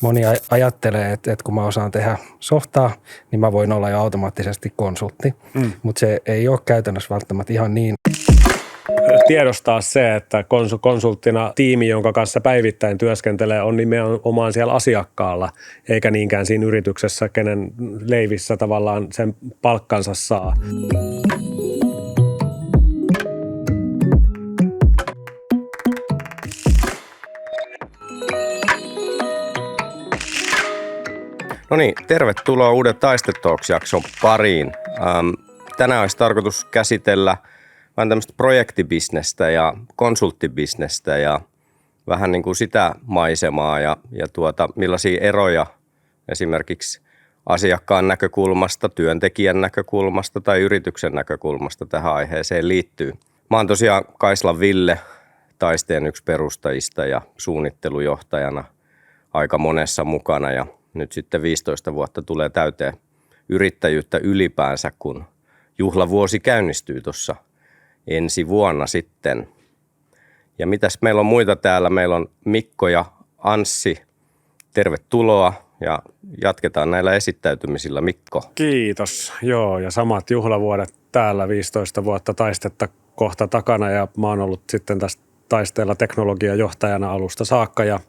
moni ajattelee, että kun mä osaan tehdä softaa, niin mä voin olla jo automaattisesti konsultti, mutta se ei ole käytännössä välttämättä ihan niin. Tiedostaa se, että konsulttina tiimi, jonka kanssa päivittäin työskentelee, on nimenomaan siellä asiakkaalla, eikä niinkään siinä yrityksessä, kenen leivissä tavallaan sen palkkansa saa. No niin, tervetuloa uuden Taiste Talks-jakson pariin. Tänään olisi tarkoitus käsitellä vähän tämmöistä projektibisnestä ja konsulttibisnestä ja vähän niin kuin sitä maisemaa ja millaisia eroja esimerkiksi asiakkaan näkökulmasta, työntekijän näkökulmasta tai yrityksen näkökulmasta tähän aiheeseen liittyy. Mä oon tosiaan Kaislan Ville, Taisteen yksi perustajista ja suunnittelujohtajana aika monessa mukana ja nyt sitten 15 vuotta tulee täyteen yrittäjyyttä ylipäänsä, kun juhlavuosi käynnistyy tuossa ensi vuonna sitten. Ja mitäs meillä on muita täällä? Meillä on Mikko ja Anssi. Tervetuloa ja jatketaan näillä esittäytymisillä. Mikko. Kiitos. Joo, ja samat juhlavuodet täällä, 15 vuotta Taistetta kohta takana ja mä oon ollut sitten tässä Taisteella teknologiajohtajana alusta saakka ja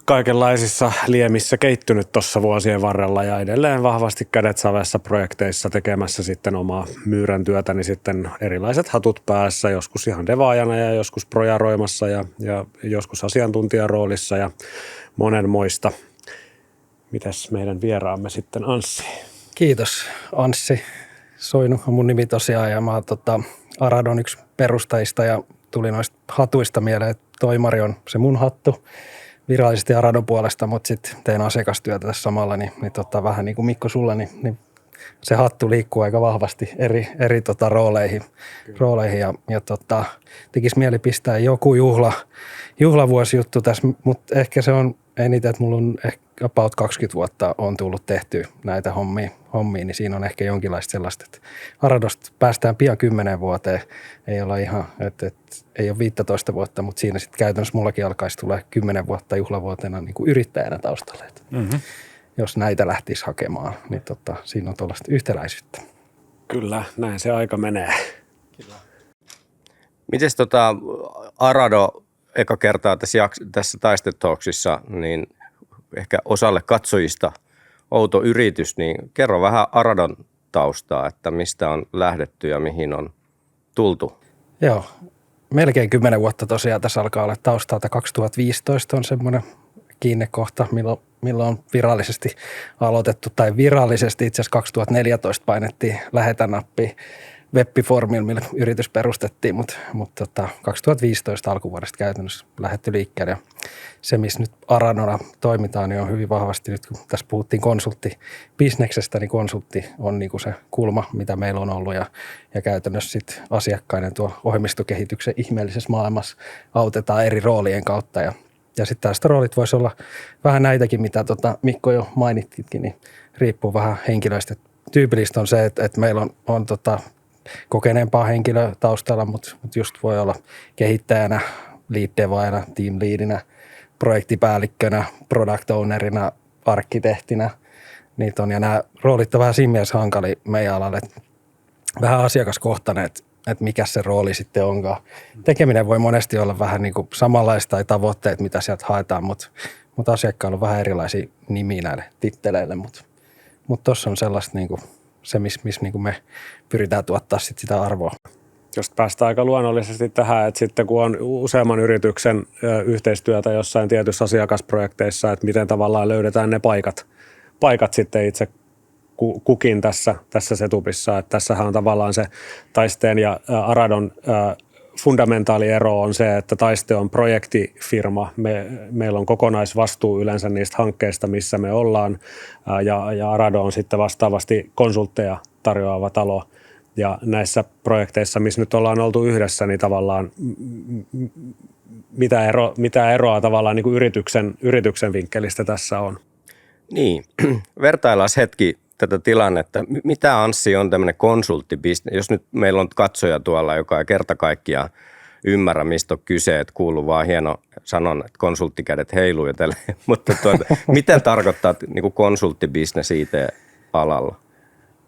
kaikenlaisissa liemissä keittynyt tuossa vuosien varrella ja edelleen vahvasti kädet savessa projekteissa tekemässä sitten omaa myyrän työtäni sitten erilaiset hatut päässä, joskus ihan devaajana ja joskus projaroimassa ja joskus asiantuntijaroolissa ja monenmoista. Mitäs meidän vieraamme sitten Anssi? Kiitos Anssi Soinu on mun nimi tosiaan ja mä oon Aradon yksi perustajista ja tuli noista hatuista mieleen, että Toimari on se mun hattu virallisesti Aradon puolesta, mutta sitten teen asiakastyötä tässä samalla, niin vähän niin kuin Mikko sulla, niin se hattu liikkuu aika vahvasti eri rooleihin ja tekisi mieli pistää joku juhlavuosijuttu tässä, mutta ehkä se on eniten, että mulla on ehkä about 20 vuotta on tullut tehtyä näitä hommia, niin siinä on ehkä jonkinlaista sellaista, että Aradosta päästään pian 10 vuoteen, ei olla ihan, että ei ole 15 vuotta, mutta siinä sitten käytännössä mullakin alkaisi tulla 10 vuotta juhlavuotena niin kuin yrittäjänä taustalle. Jos näitä lähtisi hakemaan, niin siinä on tuollaista yhtäläisyyttä. Kyllä, näin se aika menee. Mites Arado eka kertaa tässä Taiste Talksissa, niin ehkä osalle katsojista outo yritys, niin kerro vähän Aradon taustaa, että mistä on lähdetty ja mihin on tultu. Joo, melkein 10 vuotta tosiaan tässä alkaa olla taustaa. 2015 on semmoinen kiinnekohta, milloin on virallisesti aloitettu, tai virallisesti itse asiassa 2014 painettiin lähetä-nappi web-formilla, millä yritys perustettiin, mutta 2015 alkuvuodesta käytännössä lähdetty liikkeelle. Ja se, missä nyt Aradona toimitaan, niin on hyvin vahvasti, nyt kun tässä puhuttiin konsulttibisneksestä, niin konsultti on niin kuin se kulma, mitä meillä on ollut. Ja käytännössä sitten asiakkaiden tuo ohjelmistokehityksen ihmeellisessä maailmassa autetaan eri roolien kautta. Ja sitten tästä roolit voisi olla vähän näitäkin, mitä Mikko jo mainittikin, niin riippuu vähän henkilöistä. Tyypillistä on se, että meillä on kokeneempaa henkilöä taustalla, mutta just voi olla kehittäjänä, lead devaajana, team leadinä, projektipäällikkönä, product ownerina, arkkitehtinä. Niitä on, ja nämä roolit on vähän siinä mielessä hankalia meidän alalle, vähän asiakaskohtainen, että mikä se rooli sitten onkaan. Tekeminen voi monesti olla vähän niin kuin samanlaista tai tavoitteet, mitä sieltä haetaan, mutta asiakkailla on vähän erilaisia nimiä näille titteleille, mutta tuossa on sellaista niin kuin se, missä niin kuin me pyritään tuottaa sit sitä arvoa. Jos päästään aika luonnollisesti tähän, että sitten kun on useamman yrityksen yhteistyötä jossain tietyssä asiakasprojekteissa, että miten tavallaan löydetään ne paikat sitten itse kukin tässä setupissa. Että tässähän on tavallaan se Taisteen ja Aradon fundamentaali ero on se, että Taiste on projektifirma. Meillä on kokonaisvastuu yleensä niistä hankkeista, missä me ollaan, ja Arado on sitten vastaavasti konsultteja tarjoava talo. Ja näissä projekteissa, missä nyt ollaan oltu yhdessä, niin tavallaan mitä eroa tavallaan niin kuin yrityksen vinkkelistä tässä on? Niin, vertaillaan hetki tätä tilannetta. Mitä Anssi on tämmöinen konsulttibisnes? Jos nyt meillä on katsoja tuolla, joka ei kerta kaikkiaan ymmärrä, mistä on kyse, että kuuluu vaan hieno sanon, että konsulttikädet heiluu ja tälleen. Mutta miten tarkoittaa niin kuin konsulttibisnes IT-alalla?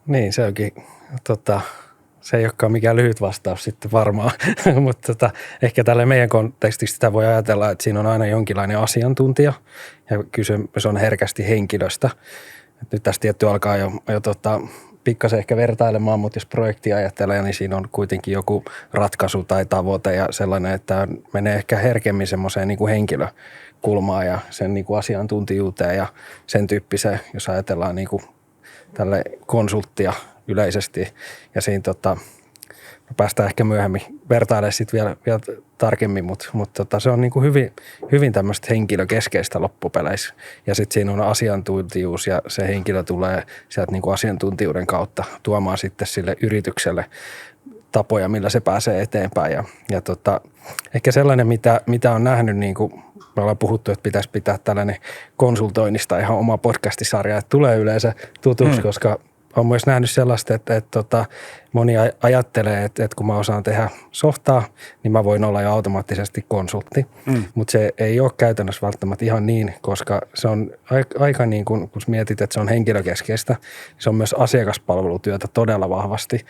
Niin, se onkin, se ei olekaan mikään lyhyt vastaus sitten varmaan, mutta ehkä tällä meidän kontekstista sitä voi ajatella, että siinä on aina jonkinlainen asiantuntija ja kysymys on herkästi henkilöstä. Et nyt tässä tietty alkaa jo pikkasen ehkä vertailemaan, mutta jos projektia ajattelee, niin siinä on kuitenkin joku ratkaisu tai tavoite ja sellainen, että menee ehkä herkemmin semmoiseen niin kuin henkilökulmaan ja sen niin kuin asiantuntijuuteen ja sen tyyppiseen, jos ajatellaan niin kuin tälle konsulttia yleisesti ja siinä päästään ehkä myöhemmin vertailemaan sitten vielä tarkemmin, mutta se on niin kuin hyvin tämmöistä henkilökeskeistä loppupeleissä ja sitten siinä on asiantuntijuus ja se henkilö tulee sieltä niin kuin asiantuntijuuden kautta tuomaan sitten sille yritykselle tapoja, millä se pääsee eteenpäin ja ehkä sellainen, mitä on nähnyt, niin kuin me ollaan puhuttu, että pitäisi pitää tällainen konsultoinnista ihan oma podcastisarja, että tulee yleensä tutuksi, koska olen myös nähnyt sellaista, että moni ajattelee, että kun mä osaan tehdä softaa, niin mä voin olla jo automaattisesti konsultti. Mutta se ei ole käytännössä välttämättä ihan niin, koska se on aika niin kuin, kun mietit, että se on henkilökeskeistä, se on myös asiakaspalvelutyötä todella vahvasti,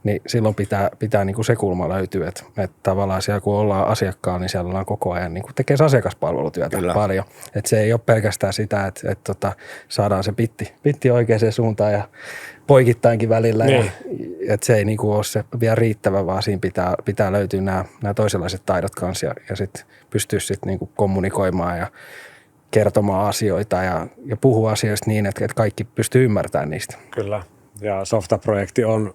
niin silloin pitää niin kuin se kulma löytyä, että tavallaan siellä kun ollaan asiakkaalla, niin siellä ollaan koko ajan niin kuin tekee asiakaspalvelutyötä paljon. Että se ei ole pelkästään sitä, että saadaan se pitti oikeaan suuntaan ja poikittainkin välillä, että se ei niinku ole se vielä riittävä, vaan siinä pitää löytyä nämä toisenlaiset taidot kanssa ja sitten pystyä sitten niinku kommunikoimaan ja kertomaan asioita ja puhua asioista niin, että kaikki pystyy ymmärtämään niistä. Kyllä, ja softaprojekti on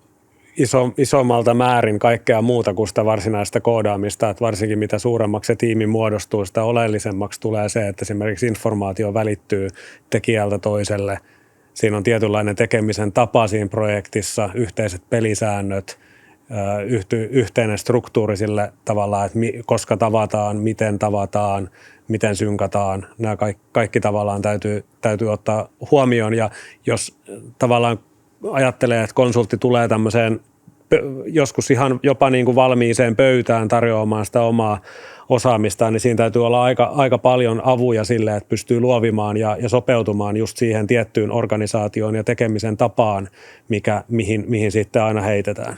isommalta määrin kaikkea muuta kuin sitä varsinaista koodaamista, että varsinkin mitä suuremmaksi se tiimi muodostuu, sitä oleellisemmaksi tulee se, että esimerkiksi informaatio välittyy tekijältä toiselle. Siinä on tietynlainen tekemisen tapa siinä projektissa, yhteiset pelisäännöt, yhteinen struktuuri sille tavallaan, että koska tavataan, miten synkataan. Nämä kaikki tavallaan täytyy ottaa huomioon ja jos tavallaan ajattelee, että konsultti tulee tämmöiseen joskus ihan jopa niin kuin valmiiseen pöytään tarjoamaan sitä omaa osaamistaan, niin siinä täytyy olla aika paljon avuja sille, että pystyy luovimaan ja sopeutumaan just siihen tiettyyn organisaatioon ja tekemisen tapaan, mihin sitten aina heitetään.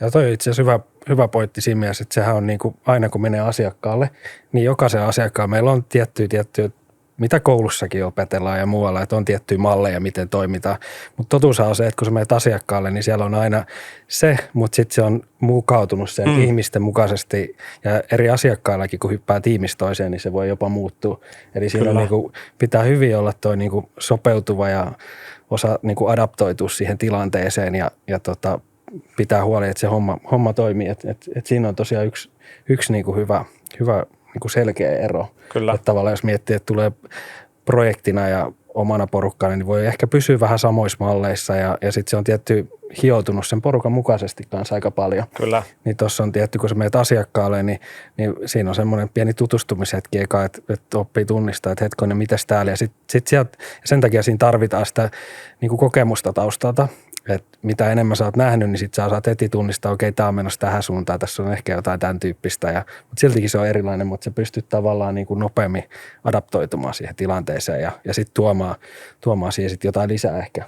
Ja toi on itse asiassa hyvä pointti siinä mielessä, että sehän on niin kuin aina kun menee asiakkaalle, niin jokaisen asiakkaan meillä on tiettyjä mitä koulussakin opetellaan ja muualla, että on tiettyjä malleja, miten toimitaan. Mutta totuus on se, että kun sä menet asiakkaalle, niin siellä on aina se, mutta sitten se on mukautunut sen ihmisten mukaisesti. Ja eri asiakkaillakin, kun hyppää tiimistä toiseen, niin se voi jopa muuttua. Eli siinä niinku pitää hyvin olla toi niinku sopeutuva ja osaa niinku adaptoitua siihen tilanteeseen ja pitää huoli, että se homma toimii. Et siinä on tosiaan yksi niinku hyvä niin kuin selkeä ero. Kyllä. Että tavallaan jos miettii, että tulee projektina ja omana porukkana, niin voi ehkä pysyä vähän samoissa malleissa ja sitten se on tietty hioutunut sen porukan mukaisesti kanssa aika paljon. Kyllä. Niin tuossa on tietty, kun sä menet asiakkaalle, niin siinä on semmoinen pieni tutustumishetki eka, että oppii tunnistaa, että hetkonen, mitäs täällä. Ja sit sieltä, sen takia siinä tarvitaan sitä niin kuin kokemusta taustalta. Että mitä enemmän sä oot nähnyt, niin sit sä saat heti tunnistaa, okei, tää on menossa tähän suuntaan, tässä on ehkä jotain tämän tyyppistä. Mutta siltikin se on erilainen, mutta sä pystyt tavallaan niin kuin nopeammin adaptoitumaan siihen tilanteeseen ja sitten tuomaan siihen sit jotain lisää ehkä.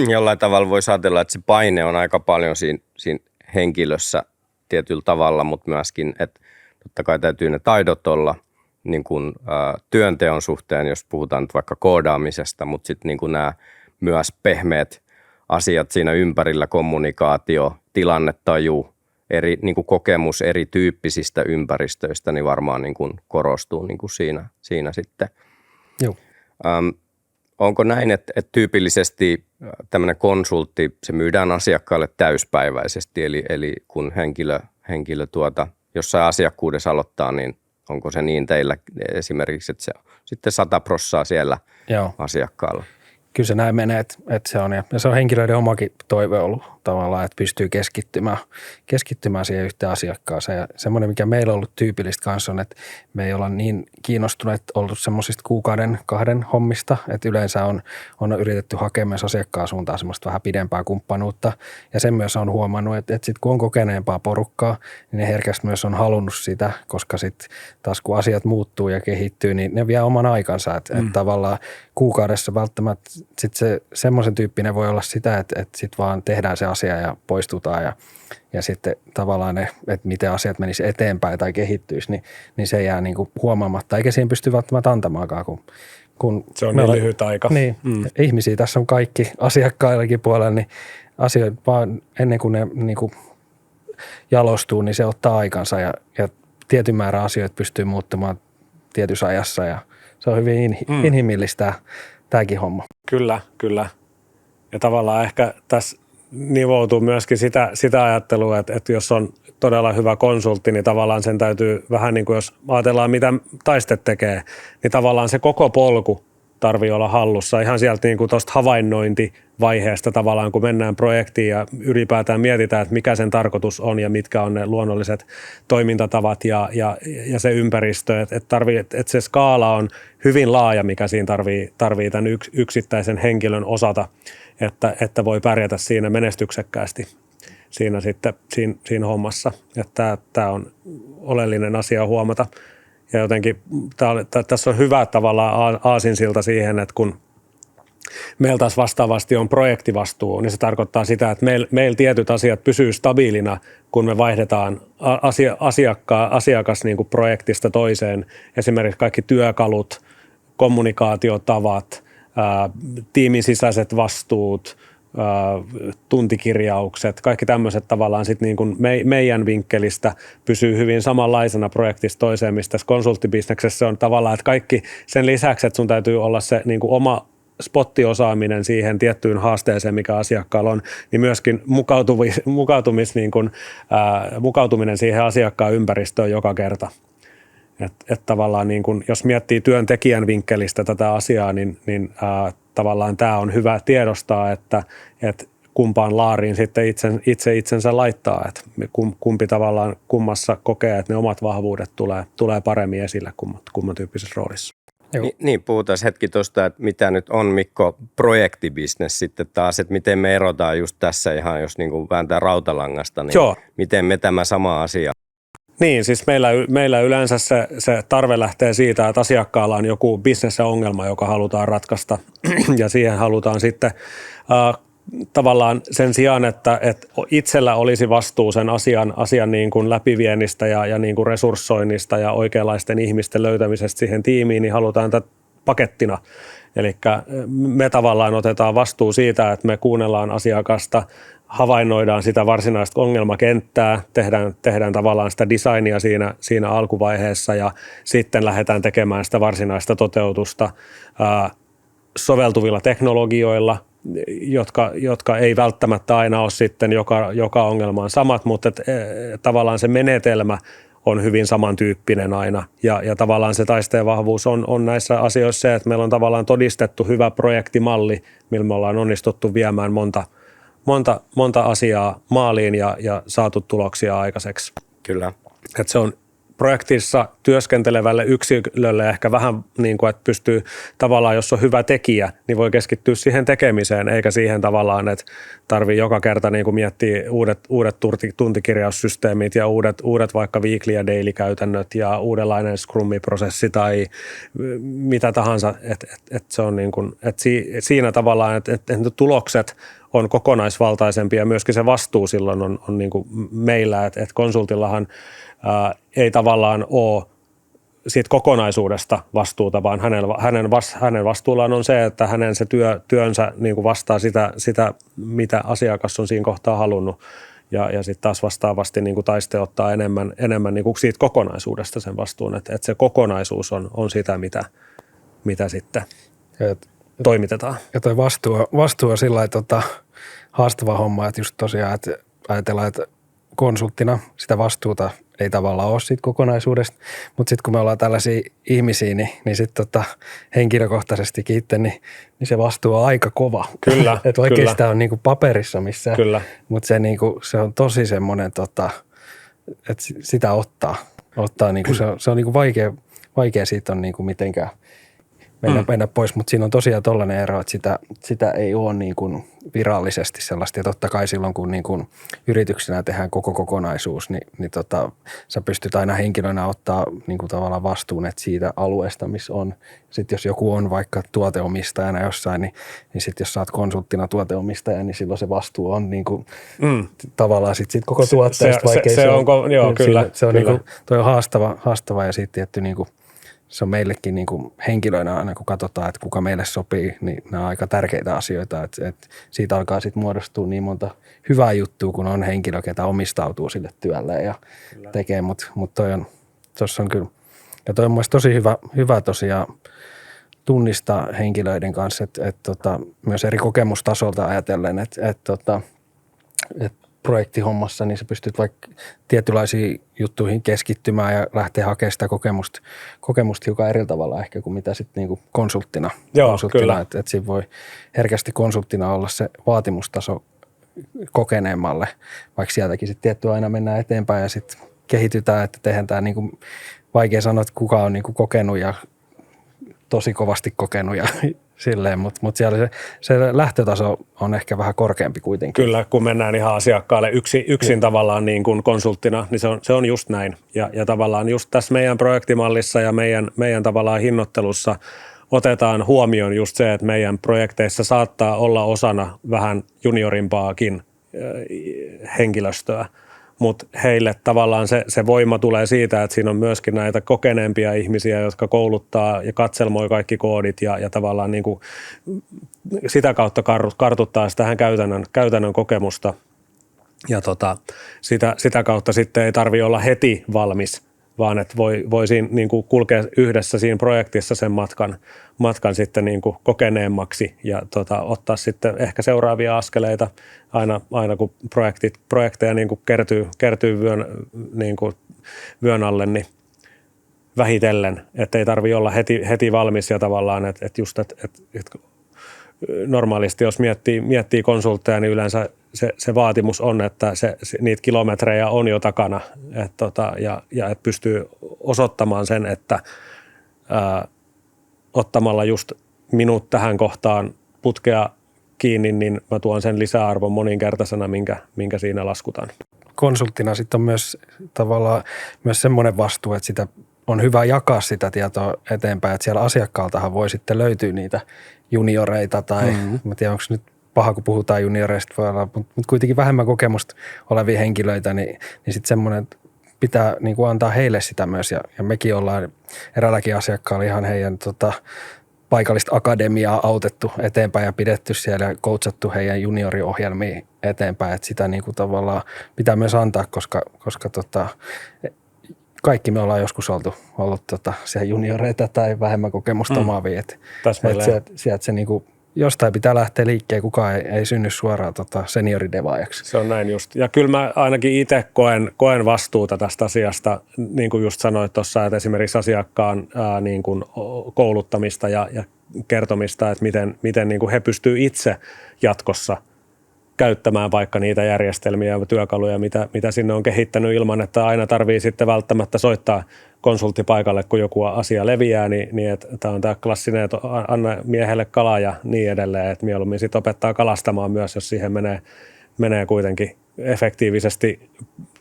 Jollain tavalla voisi ajatella, että se paine on aika paljon siinä henkilössä tietyllä tavalla, mutta myöskin, että totta kai täytyy ne taidot olla niin kuin, työnteon suhteen, jos puhutaan nyt vaikka koodaamisesta, mutta sitten niin nämä myös pehmeät asiat siinä ympärillä, kommunikaatio, tilannetaju, niin kuin kokemus erityyppisistä ympäristöistä, niin varmaan niin kuin korostuu niin kuin siinä sitten. Joo. Onko näin, että tyypillisesti tämmöinen konsultti, se myydään asiakkaalle täyspäiväisesti, eli kun henkilö jossain asiakkuudessa aloittaa, niin onko se niin teillä esimerkiksi, että se on sitten 100% siellä asiakkaalla? Kyllä se näin menee, että se on. Ja se on henkilöiden omakin toive ollut tavallaan, että pystyy keskittymään siihen yhteen asiakkaaseen. Ja semmoinen, mikä meillä on ollut tyypillistä kanssa on, että me ei olla niin kiinnostuneet ollut semmoisista kuukauden 2 hommista, että yleensä on yritetty hakea myös asiakkaan suuntaan semmoista vähän pidempää kumppanuutta. Ja sen myös on huomannut, että sitten kun on kokeneempaa porukkaa, niin ne herkästi myös on halunnut sitä, koska sitten taas kun asiat muuttuu ja kehittyy, niin ne vie oman aikansa. Että tavallaan kuukaudessa välttämättä sitten se semmoisen tyyppinen voi olla sitä, että sitten vaan tehdään se asia ja poistutaan ja sitten tavallaan ne, että miten asiat menis eteenpäin tai kehittyisi, niin se jää niin kuin huomaamatta, eikä siihen pysty välttämättä antamaankaan, kun se on niin lyhyt aika. Niin, ihmisiä tässä on kaikki asiakkaillakin puolella, niin asioita vaan ennen kuin ne niin kuin jalostuu, niin se ottaa aikansa ja tietyn määrä asioita pystyy muuttumaan tietyssä ajassa ja se on hyvin inhimillistä tämäkin homma. Kyllä. Ja tavallaan ehkä tässä nivoutuu myöskin sitä ajattelua, että jos on todella hyvä konsultti, niin tavallaan sen täytyy vähän niin kuin jos ajatellaan mitä taiste tekee, niin tavallaan se koko polku tarvii olla hallussa. Ihan sieltä niin kuin tuosta havainnointivaiheesta tavallaan, kun mennään projektiin ja ylipäätään mietitään, että mikä sen tarkoitus on ja mitkä on ne luonnolliset toimintatavat ja se ympäristö. Että se skaala on hyvin laaja, mikä siinä tarvii tämän yksittäisen henkilön osata, että voi pärjätä siinä menestyksekkäästi siinä hommassa. Että tämä on oleellinen asia huomata. Ja jotenkin tässä on hyvä tavallaan aasinsilta siihen, että kun meillä taas vastaavasti on projektivastuu, niin se tarkoittaa sitä, että meillä tietyt asiat pysyy stabiilina, kun me vaihdetaan asiakas niin kuin projektista toiseen. Esimerkiksi kaikki työkalut, kommunikaatiotavat, tiimin sisäiset vastuut, tuntikirjaukset, kaikki tämmöiset tavallaan sit niin kuin meidän vinkkelistä pysyy hyvin samanlaisena projektista toiseen, mistä tässä konsulttibisneksessä on tavallaan, että kaikki sen lisäksi, että sun täytyy olla se niin kuin oma spottiosaaminen siihen tiettyyn haasteeseen, mikä asiakkaalla on, niin myöskin mukautuminen siihen asiakkaan ympäristöön joka kerta. Että tavallaan niin kun, jos miettii työntekijän vinkkelistä tätä asiaa, niin tavallaan tämä on hyvä tiedostaa, että kumpaan laariin sitten itsensä laittaa, että kumpi tavallaan kummassa kokee, että ne omat vahvuudet tulee paremmin esille kumman tyyppisessä roolissa. Niin, puhutaan hetki tuosta, että mitä nyt on, Mikko, projektibisnes sitten taas, että miten me erotaan just tässä ihan, jos niin kuin vääntää rautalangasta, niin Joo. Miten me tämä sama asia? Niin, siis meillä yleensä se tarve lähtee siitä, että asiakkaalla on joku bisnesongelma, joka halutaan ratkaista ja siihen halutaan sitten tavallaan sen sijaan, että itsellä olisi vastuu sen asian niin kuin läpiviennistä ja niin kuin resurssoinnista ja oikeanlaisten ihmisten löytämisestä siihen tiimiin, niin halutaan tätä pakettina. Eli me tavallaan otetaan vastuu siitä, että me kuunnellaan asiakasta, havainnoidaan sitä varsinaista ongelmakenttää, tehdään tavallaan sitä designia siinä alkuvaiheessa ja sitten lähdetään tekemään sitä varsinaista toteutusta soveltuvilla teknologioilla, jotka ei välttämättä aina ole sitten joka ongelmaan samat, mutta tavallaan se menetelmä on hyvin samantyyppinen aina ja tavallaan se taisteen vahvuus on näissä asioissa se, että meillä on tavallaan todistettu hyvä projektimalli, millä me ollaan onnistuttu viemään monta asiaa maaliin ja saatu tuloksia aikaiseksi. Kyllä. Että se on projektissa työskentelevälle yksilölle ehkä vähän niin kuin, että pystyy tavallaan, jos on hyvä tekijä, niin voi keskittyä siihen tekemiseen, eikä siihen tavallaan, että tarvii joka kerta niin kuin miettiä uudet tuntikirjaussysteemit ja uudet vaikka weekly- ja daily-käytännöt ja uudenlainen scrum-prosessi tai mitä tahansa. Että se on niin kuin, että siinä tavallaan, että tulokset on kokonaisvaltaisempia ja myöskin se vastuu silloin on niin kuin meillä, että konsultillahan ei tavallaan ole siitä kokonaisuudesta vastuuta, vaan hänen vastuullaan on se, että hänen se työnsä niin kuin vastaa sitä, mitä asiakas on siinä kohtaa halunnut. Ja sitten taas vastaavasti niin kuin taiste ottaa enemmän niin kuin siitä kokonaisuudesta sen vastuun, että se kokonaisuus on sitä, mitä sitten toimitetaan. Ja toi vastuu on sillä lailla haastava homma, että just tosiaan, että ajatellaan, että konsulttina sitä vastuuta ei tavallaan ole siitä kokonaisuudesta. Mutta sitten kun me ollaan tällaisia ihmisiä, niin sitten henkilökohtaisesti itse, niin se vastuu on aika kova. Kyllä, että vaikka kyllä. sitä on niinku paperissa missään, mutta se on tosi semmoinen, että sitä ottaa niinku, se on niinku vaikea siitä on niinku mitenkään mennä pois, mutta siinä on tosiaan tollainen ero, että sitä ei ole niin kuin virallisesti sellaista. Ja totta kai silloin, kun niin kuin yrityksenä tehdään koko kokonaisuus, niin sä pystyt aina henkilönä ottaa niin kuin tavallaan vastuun siitä alueesta, missä on. Sitten jos joku on vaikka tuoteomistajana jossain, niin sitten jos sä oot konsulttina tuoteomistaja, niin silloin se vastuu on niin kuin tavallaan sit koko tuotteesta. Se on, niin kuin, toi on haastava ja sitten tietty niin kuin se on meillekin niin kuin henkilöinä aina, kun katsotaan, että kuka meille sopii, niin nämä on aika tärkeitä asioita. Että siitä alkaa sitten muodostua niin monta hyvää juttua, kun on henkilö, ketä omistautuu sille työlle ja tekee. Mutta tuossa on kyllä, ja toi on mielestäni tosi hyvä tosiaan tunnistaa henkilöiden kanssa, että myös eri kokemustasolta ajatellen, että projektihommassa, niin sä pystyt vaikka tietynlaisiin juttuihin keskittymään ja lähteä hakemaan sitä kokemusta hiukan eri tavalla ehkä kuin mitä sitten niinku konsulttina. Että siinä voi herkästi konsulttina olla se vaatimustaso kokeneemmalle, vaikka sieltäkin sitten tietty aina mennään eteenpäin ja sitten kehitytään, että tehdään tämä niinku, vaikea sanoa, että kuka on niinku kokenut ja tosi kovasti kokenut ja silleen, mutta siellä se lähtötaso on ehkä vähän korkeampi kuitenkin. Kyllä, kun mennään ihan asiakkaalle yksin tavallaan niin kuin konsulttina, niin se on just näin. Ja tavallaan just tässä meidän projektimallissa ja meidän tavallaan hinnoittelussa otetaan huomioon just se, että meidän projekteissa saattaa olla osana vähän juniorimpaakin henkilöstöä. Mutta heille tavallaan se voima tulee siitä, että siinä on myöskin näitä kokeneempia ihmisiä, jotka kouluttaa ja katselmoi kaikki koodit ja tavallaan niin kuin sitä kautta kartuttaa sitä käytännön kokemusta. Ja sitä kautta sitten ei tarvitse olla heti valmis, vaan että voi siinä niin kuin kulkea yhdessä siinä projektissa sen matkan sitten niin kuin kokeneemmaksi ja ottaa sitten ehkä seuraavia askeleita aina kun projekteja niin kuin kertyy vyön alle, niin vähitellen, että ei tarvitse olla heti valmis ja tavallaan, että normaalisti jos miettii konsultteja, niin yleensä se vaatimus on, että niitä kilometrejä on jo takana ja että pystyy osoittamaan sen, että ottamalla just minut tähän kohtaan putkea kiinni, niin mä tuon sen lisäarvon moninkertaisena, minkä siinä laskutaan. Konsulttina sitten on myös tavallaan myös semmoinen vastuu, että sitä on hyvä jakaa sitä tietoa eteenpäin, että siellä asiakkaaltahan voi sitten löytyä niitä junioreita tai mä tiedän, onko nyt paha, kun puhutaan junioreista, voi olla, mutta kuitenkin vähemmän kokemusta olevia henkilöitä, niin sitten semmoinen pitää niin kuin antaa heille sitä myös ja mekin ollaan eräälläkin asiakkaalla ihan heidän paikallista akademiaa autettu eteenpäin ja pidetty siellä ja coachattu heidän junioriohjelmiin eteenpäin, että sitä niin kuin tavallaan pitää myös antaa, koska kaikki me ollaan joskus ollut siellä junioreita tai vähemmän kokemusta omaavia, että sieltä se niin kuin jostain pitää lähteä liikkeelle, kukaan ei synny suoraan senioridevaajaksi. Se on näin just. Ja kyllä mä ainakin itse koen vastuuta tästä asiasta, niin kuin just sanoit tuossa, että esimerkiksi asiakkaan niin kuin kouluttamista ja kertomista, että miten niin kuin he pystyvät itse jatkossa käyttämään vaikka niitä järjestelmiä ja työkaluja, mitä sinne on kehittänyt ilman, että aina tarvii sitten välttämättä soittaa konsulttipaikalle, kun joku asia leviää, niin että tämä on tämä klassinen, että anna miehelle kala ja niin edelleen, että mieluummin sitten opettaa kalastamaan myös, jos siihen menee kuitenkin efektiivisesti,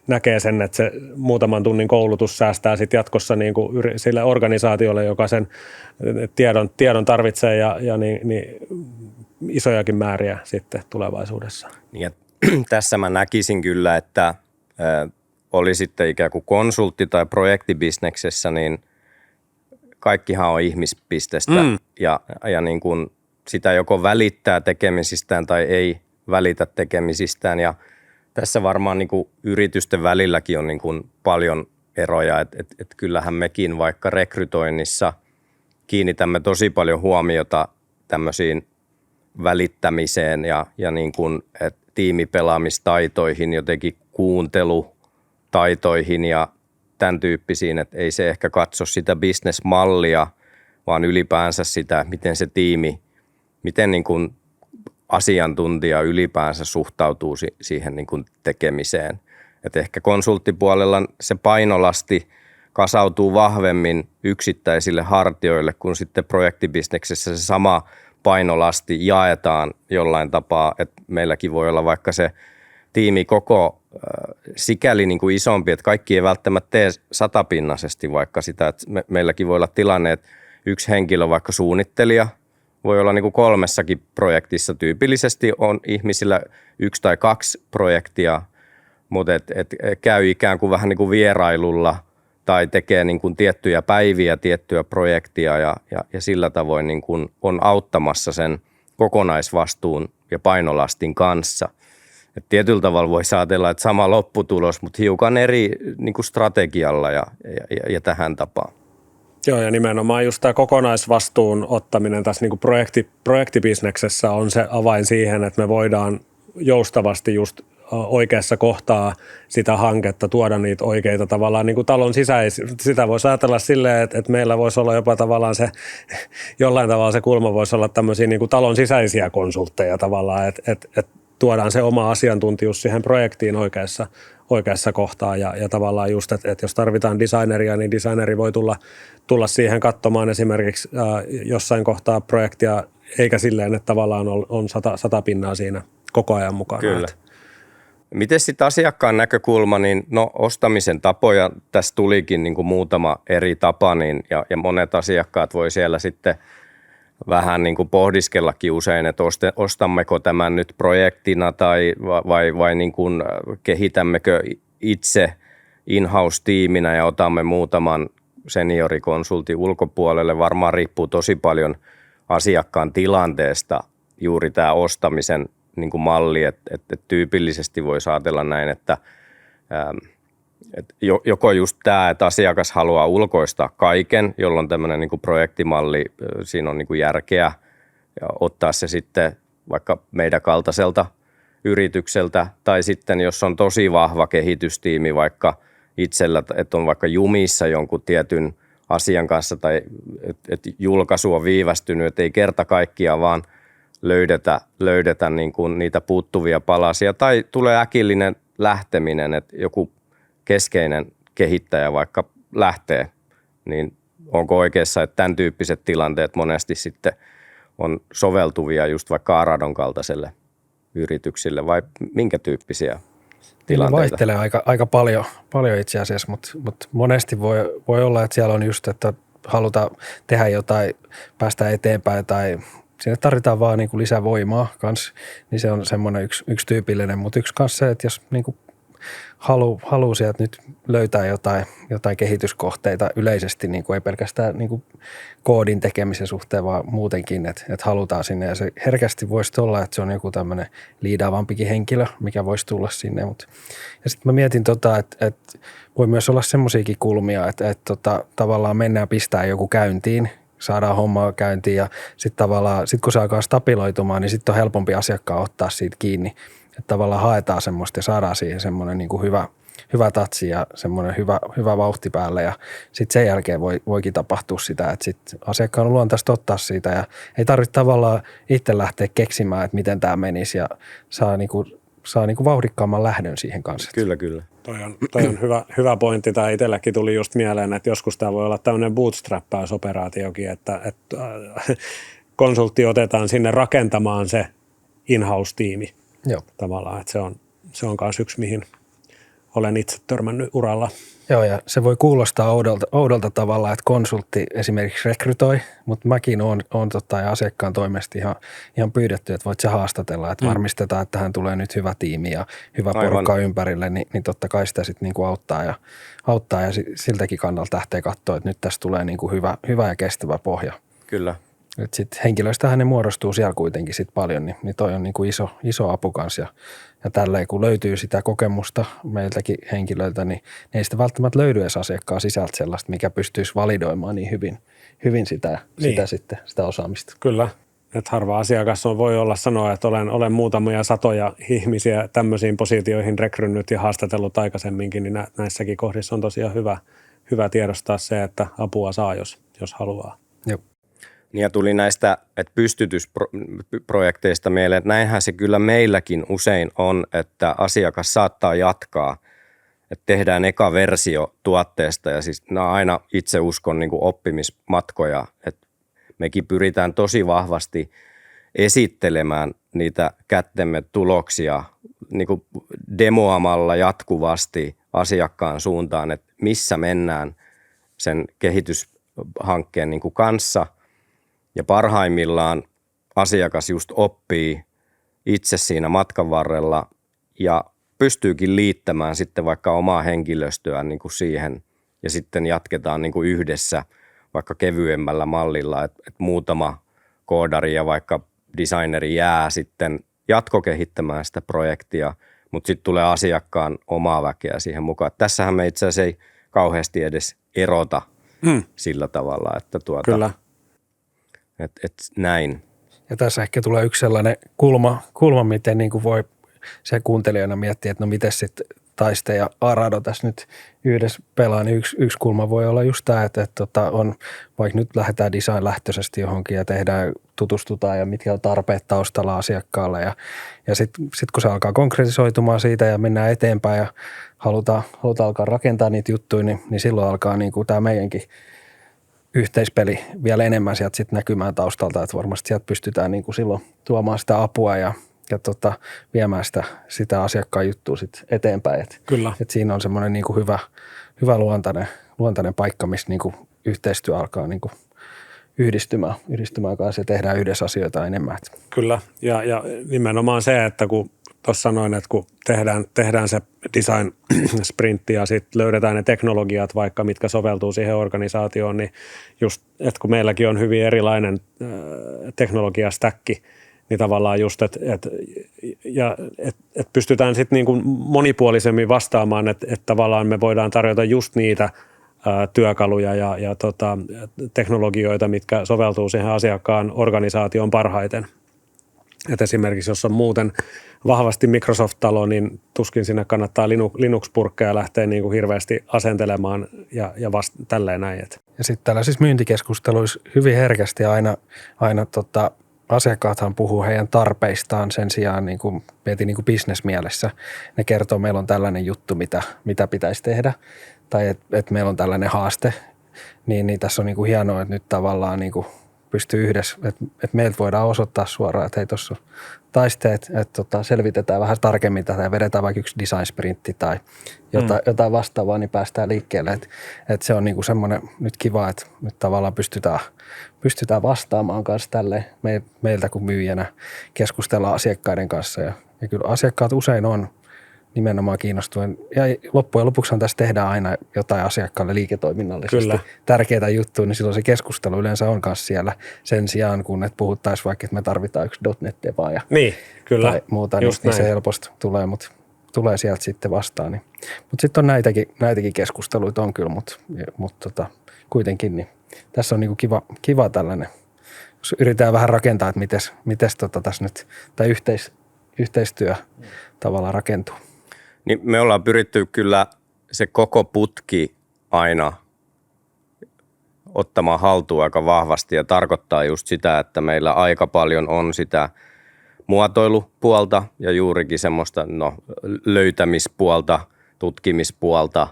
näkee sen, että se muutaman tunnin koulutus säästää sitten jatkossa niin kuin sille organisaatiolle, joka sen tiedon tarvitsee ja niin isojakin määriä sitten tulevaisuudessa. Ja tässä mä näkisin kyllä, että oli sitten ikään kuin konsultti- tai projektibisneksessä, niin kaikkihan on ihmispistestä ja niin kuin sitä joko välittää tekemisistään tai ei välitä tekemisistään. Ja tässä varmaan niin kuin yritysten välilläkin on niin kuin paljon eroja, että kyllähän mekin vaikka rekrytoinnissa kiinnitämme tosi paljon huomiota tämmöisiin välittämiseen ja niin kuin, tiimipelaamistaitoihin, jotenkin kuuntelutaitoihin ja tämän tyyppisiin, että ei se ehkä katso sitä business-mallia, vaan ylipäänsä sitä, miten se tiimi, miten niin kuin asiantuntija ylipäänsä suhtautuu siihen niin kuin tekemiseen. Et ehkä konsulttipuolella se painolasti kasautuu vahvemmin yksittäisille hartioille, kun sitten projektibisneksessä se sama painolasti jaetaan jollain tapaa, että meilläkin voi olla vaikka se tiimi koko sikäli niin kuin isompi, että kaikki ei välttämättä tee satapinnaisesti vaikka sitä, että meilläkin voi olla tilanne, että yksi henkilö, vaikka suunnittelija, voi olla niin kuin 3 projektissa. Tyypillisesti on ihmisillä 1 tai 2 projektia, mutta et käy ikään kuin vähän niin kuin vierailulla tai tekee niin kuin tiettyjä päiviä, tiettyä projektia ja sillä tavoin niin kuin on auttamassa sen kokonaisvastuun ja painolastin kanssa. Et tietyllä tavalla voi ajatella, että sama lopputulos, mutta hiukan eri niin kuin strategialla ja tähän tapaan. Joo, ja nimenomaan just tämä kokonaisvastuun ottaminen tässä niin kuin projektibisneksessä on se avain siihen, että me voidaan joustavasti just oikeassa kohtaa sitä hanketta, tuoda niitä oikeita tavallaan niin kuin talon sisäisiä. Sitä voisi ajatella silleen, että meillä voisi olla jopa tavallaan se, jollain tavalla se kulma voisi olla tämmöisiä niin kuin talon sisäisiä konsultteja tavallaan, että tuodaan se oma asiantuntijuus siihen projektiin oikeassa kohtaa ja tavallaan just, että jos tarvitaan designeria, niin designeri voi tulla siihen katsomaan esimerkiksi jossain kohtaa projektia, eikä silleen, että tavallaan on 100 pinnaa siinä koko ajan mukana. Kyllä. Miten sitten asiakkaan näkökulma, niin no ostamisen tapoja, tässä tulikin niin kuin muutama eri tapa, niin, ja monet asiakkaat voi siellä sitten vähän niin kuin pohdiskellakin usein, että ostammeko tämän nyt projektina tai vai niin kuin kehitämmekö itse in-house-tiiminä ja otamme muutaman seniorikonsultin ulkopuolelle. Varmaan riippuu tosi paljon asiakkaan tilanteesta juuri tämä ostamisen niin kuin malli, että tyypillisesti voi ajatella näin, että joko just tämä, että asiakas haluaa ulkoistaa kaiken, jolloin tämmöinen niin kuin projektimalli, siinä on niin kuin järkeä ja ottaa se sitten vaikka meidän kaltaiselta yritykseltä, tai sitten jos on tosi vahva kehitystiimi vaikka itsellä, että on vaikka jumissa jonkun tietyn asian kanssa tai että julkaisu on viivästynyt, että ei kerta kaikkiaan vaan löydetä niin kuin niitä puuttuvia palasia tai tulee äkillinen lähteminen, että joku keskeinen kehittäjä vaikka lähtee, niin onko oikeassa, että tämän tyyppiset tilanteet monesti sitten on soveltuvia just vaikka Aradon kaltaiselle yrityksille vai minkä tyyppisiä tilanteita? Vaihtelee aika paljon itse asiassa, mutta monesti voi olla, että siellä on just, että halutaan tehdä jotain, päästä eteenpäin tai sinne tarvitaan vaan niin kuin lisää voimaa kanssa, niin se on semmoinen yksi tyypillinen, mutta yksi kanssa se, että jos niin kuin haluaa sieltä nyt löytää jotain kehityskohteita yleisesti, niin kuin ei pelkästään niin kuin koodin tekemisen suhteen, vaan muutenkin, että halutaan sinne. Ja se herkästi voisi olla, että se on joku tämmöinen liidaavampikin henkilö, mikä voisi tulla sinne. Ja sitten mä mietin, että voi myös olla semmoisiakin kulmia, että tavallaan mennään pistää joku käyntiin, saadaan hommaa käyntiin ja sitten kun se alkaa stabiloitumaan, niin sitten on helpompi asiakkaan ottaa siitä kiinni. Että tavallaan haetaan semmoista ja saadaan siihen semmoinen niin kuin hyvä tatsi ja semmoinen hyvä vauhti päälle ja sitten sen jälkeen voikin tapahtua sitä, että sitten asiakkaan on luontaista ottaa siitä ja ei tarvitse tavallaan itse lähteä keksimään, että miten tämä menisi ja saa vauhdikkaamman lähdön siihen kanssa. Kyllä. Toi on hyvä pointti. Tai itselläkin tuli just mieleen, että joskus tämä voi olla tämmöinen bootstrappausoperaatiokin, että konsultti otetaan sinne rakentamaan se in-house-tiimi. Joo. Tavallaan, että se on myös yksi, mihin olen itse törmännyt uralla. Joo, ja se voi kuulostaa oudolta tavalla, että konsultti esimerkiksi rekrytoi, mutta mäkin olen ja asiakkaan toimesta ihan pyydetty, että voit sä haastatella, että varmistetaan, että tähän tulee nyt hyvä tiimi ja hyvä porukka ympärille, niin totta kai sitä sitten niinku auttaa ja siltäkin kannalta lähtee katsoa, että nyt tässä tulee niinku hyvä ja kestävä pohja. Kyllä. Että sitten henkilöistähän ne muodostuu siellä kuitenkin sit paljon, niin toi on niinku iso apu kanssa. Ja tälleen kun löytyy sitä kokemusta meiltäkin henkilöiltä, niin ei sitä välttämättä löydy edes asiakkaan sisältä sellaista, mikä pystyisi validoimaan niin hyvin sitä osaamista. Kyllä. Että harva asiakas voi olla sanoa, että olen muutamia satoja ihmisiä tämmöisiin positioihin rekrynyt ja haastatellut aikaisemminkin, niin näissäkin kohdissa on tosiaan hyvä tiedostaa se, että apua saa, jos haluaa. Joo. Ja tuli näistä pystytysprojekteista mieleen, että näinhän se kyllä meilläkin usein on, että asiakas saattaa jatkaa, että tehdään eka versio tuotteesta ja siis nämä aina itse uskon niin kuin oppimismatkoja, että mekin pyritään tosi vahvasti esittelemään niitä kättemme tuloksia niin kuin demoamalla jatkuvasti asiakkaan suuntaan, että missä mennään sen kehityshankkeen niin kuin kanssa. Ja parhaimmillaan asiakas just oppii itse siinä matkan varrella ja pystyykin liittämään sitten vaikka omaa henkilöstöä niin kuin siihen ja sitten jatketaan niin kuin yhdessä vaikka kevyemmällä mallilla, että muutama koodari ja vaikka designeri jää sitten jatkokehittämään sitä projektia, mutta sitten tulee asiakkaan omaa väkeä siihen mukaan. Tässähän me itse asiassa ei kauheasti edes erota sillä tavalla, että Kyllä. Näin. Ja tässä ehkä tulee yksi sellainen kulma miten niin kuin voi se kuuntelijana miettiä, että no miten sitten Taiste ja Arado tässä nyt yhdessä pelaa, niin yksi kulma voi olla just tämä, että on, vaikka nyt lähdetään design-lähtöisesti johonkin ja tutustutaan ja mitkä on tarpeet taustalla asiakkaalle ja sitten kun se alkaa konkretisoitumaan siitä ja mennään eteenpäin ja halutaan alkaa rakentaa niitä juttuja, niin silloin alkaa niin kuin tämä meidänkin yhteispeli vielä enemmän sieltä sitten näkymään taustalta, että varmasti sieltä pystytään niin kuin silloin tuomaan sitä apua ja viemään sitä asiakkaan juttua sitten eteenpäin. Kyllä. Et siinä on semmoinen niin kuin hyvä luontainen paikka, missä niin kuin yhteistyö alkaa niin kuin yhdistymään kanssa ja tehdään yhdessä asioita enemmän. Kyllä, ja nimenomaan se, että kun tuossa sanoin, että kun tehdään se design-sprintti ja sitten löydetään ne teknologiat vaikka, mitkä soveltuu siihen organisaatioon, niin just, että kun meilläkin on hyvin erilainen teknologiastäkki, niin tavallaan just, että pystytään sitten niin kuin monipuolisemmin vastaamaan, että tavallaan me voidaan tarjota just niitä työkaluja ja teknologioita, mitkä soveltuu siihen asiakkaan organisaatioon parhaiten. Et esimerkiksi jos on muuten vahvasti Microsoft-talo, niin tuskin sinne kannattaa Linux-purkkeja lähteä niin kuin hirveästi asentelemaan ja tälleen näin. Ja sitten tällaisissa myyntikeskusteluissa hyvin herkästi aina asiakkaathan puhuu heidän tarpeistaan sen sijaan niin kuin mietin niin kuin bisnesmielessä. Ne kertoo, että meillä on tällainen juttu, mitä pitäisi tehdä tai että meillä on tällainen haaste. Niin tässä on niin kuin hienoa, että nyt tavallaan niin kuin pystyy yhdessä, että meiltä voidaan osoittaa suoraan, että hei tuossa on Taisteet, että selvitetään vähän tarkemmin tätä ja vedetään vaikka yksi design-sprintti tai jotain vastaavaa, niin päästään liikkeelle. Että se on niin kuin semmoinen nyt kiva, että nyt tavallaan pystytään vastaamaan kanssa tälleen meiltä kuin myyjänä keskustellaan asiakkaiden kanssa. Ja kyllä asiakkaat usein on nimenomaan kiinnostuen. Ja loppujen lopuksihan tässä tehdään aina jotain asiakkaalle liiketoiminnallisesti tärkeää juttua, niin silloin se keskustelu yleensä on myös siellä sen sijaan, kun et puhuttaisiin vaikka, että me tarvitaan yksi .NET-devaa ja niin, kyllä. tai muuta, niin se helposti tulee, mutta tulee sieltä sitten vastaan. Niin. Mutta sitten on näitäkin keskusteluita on kyllä, mutta kuitenkin niin tässä on niinku kiva tällainen, jos yritetään vähän rakentaa, että mites tässä nyt, tai yhteistyö tavallaan rakentuu. Niin me ollaan pyritty kyllä se koko putki aina ottamaan haltuun aika vahvasti ja tarkoittaa just sitä, että meillä aika paljon on sitä muotoilupuolta ja juurikin semmoista löytämispuolta, tutkimispuolta,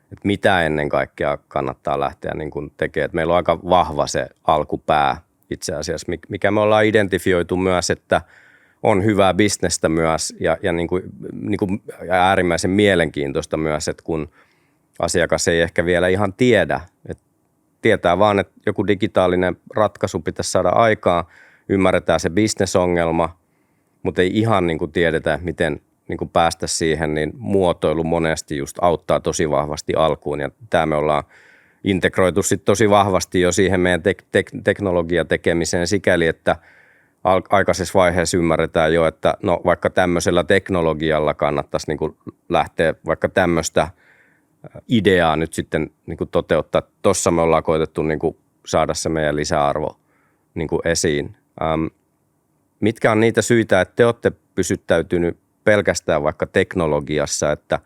että mitä ennen kaikkea kannattaa lähteä niin kuin tekemään. Että meillä on aika vahva se alkupää itse asiassa, mikä me ollaan identifioitu myös, että on hyvää bisnestä myös ja niin kuin äärimmäisen mielenkiintoista myös, että kun asiakas ei ehkä vielä ihan tiedä, että tietää vaan, että joku digitaalinen ratkaisu pitäisi saada aikaan, ymmärretään se bisnesongelma, mutta ei ihan niin kuin tiedetä, miten niin kuin päästä siihen, niin muotoilu monesti just auttaa tosi vahvasti alkuun ja tämä me ollaan integroitu sitten tosi vahvasti jo siihen meidän teknologiatekemiseen sikäli, että aikaisessa vaiheessa ymmärretään jo, että no vaikka tämmöisellä teknologialla kannattaisi niin kuin lähteä vaikka tämmöistä ideaa nyt sitten niin kuin toteuttaa. Tuossa me ollaan koetettu niin kuin saada se meidän lisäarvo niin kuin esiin Mitkä on niitä syitä, että te olette pysyttäytynyt pelkästään vaikka teknologiassa, että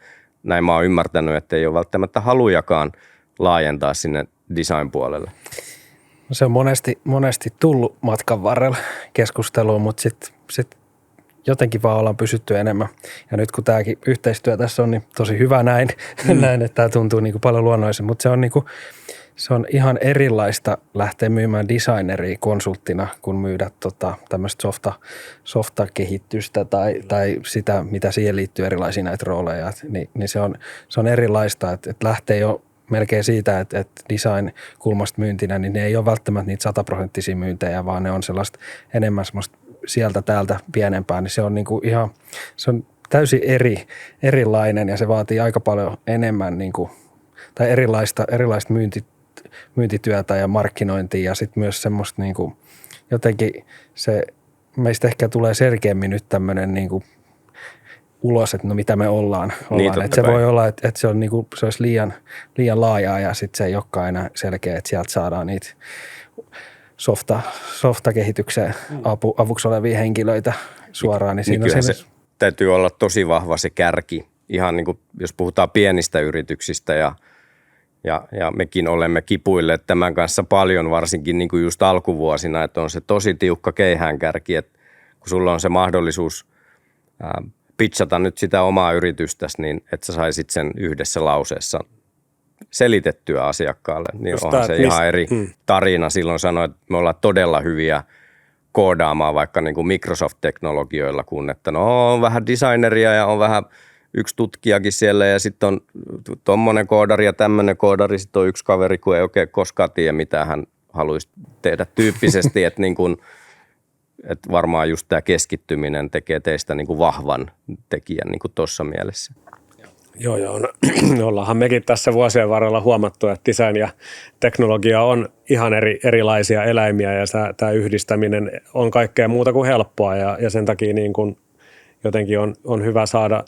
näin mä oon ymmärtänyt, että ei ole välttämättä halujakaan laajentaa sinne design-puolelle? No se on monesti tullut matkan varrella keskusteluun, mutta sitten jotenkin vaan ollaan pysytty enemmän. Ja nyt kun tämäkin yhteistyö tässä on, niin tosi hyvä näin, näin että tämä tuntuu niin kuin paljon luonnollisemmin. Mutta se on ihan erilaista lähteä myymään designeria konsulttina, kun myydä tämmöistä softakehitystä tai sitä, mitä siihen liittyy erilaisia näitä rooleja. Niin se on erilaista, että lähtee jo melkein siitä, että design-kulmasta myyntinä, niin ne ei ole välttämättä niitä 100% myyntejä, vaan ne on sellaista enemmän semmoista sieltä täältä pienempää, niin se on niinku ihan, se on täysin erilainen ja se vaatii aika paljon enemmän niinku, tai erilaista myyntityötä ja markkinointia ja sitten myös semmoista niinku, jotenkin se, meistä ehkä tulee selkeämmin nyt tämmöinen niinku ulos, että no mitä me ollaan. Niin, että se voi olla, että se on niinku, se olisi liian laajaa ja sitten se ei olekaan enää selkeä, että sieltä saadaan niitä softakehitykseen avuksi olevia henkilöitä suoraan. Niin siinä se täytyy olla tosi vahva se kärki, ihan niin kuin jos puhutaan pienistä yrityksistä ja mekin olemme kipuilleet tämän kanssa paljon, varsinkin niin kuin just alkuvuosina, että on se tosi tiukka keihäänkärki, että kun sulla on se mahdollisuus pitchata nyt sitä omaa yritystäsi, niin että sä saisit sen yhdessä lauseessa selitettyä asiakkaalle, niin just onhan se ihan eri tarina. Silloin sanoi, että me ollaan todella hyviä koodaamaan vaikka niin kuin Microsoft-teknologioilla, kun että no on vähän designeria ja on vähän yksi tutkijakin siellä ja sitten on tommonen koodari ja tämmöinen koodari, sitten on yksi kaveri, kun ei oikein koskaan tiedä, mitä hän haluaisi tehdä tyyppisesti, että niin kuin, että varmaan just tämä keskittyminen tekee teistä niin kuin vahvan tekijän niin kuin tuossa mielessä. Joo. Ollaanhan mekin tässä vuosien varrella huomattu, että design ja teknologia on ihan erilaisia eläimiä ja tämä yhdistäminen on kaikkea muuta kuin helppoa ja sen takia niin kuin jotenkin on hyvä saada,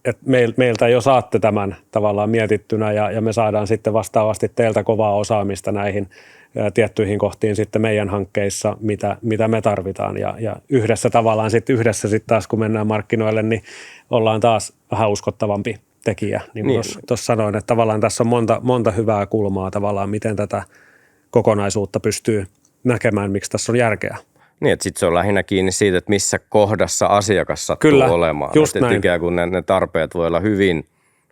että meiltä jo saatte tämän tavallaan mietittynä ja me saadaan sitten vastaavasti teiltä kovaa osaamista näihin tiettyihin kohtiin sitten meidän hankkeissa, mitä me tarvitaan ja yhdessä taas kun mennään markkinoille, niin ollaan taas vähän uskottavampi tekijä. Niin kuin tuossa sanoin, että tavallaan tässä on monta hyvää kulmaa tavallaan, miten tätä kokonaisuutta pystyy näkemään, miksi tässä on järkeä. Niin, että sitten se on lähinnä kiinni siitä, että missä kohdassa asiakas sattuu olemaan. Just että ikään kuin ne tarpeet voi olla hyvin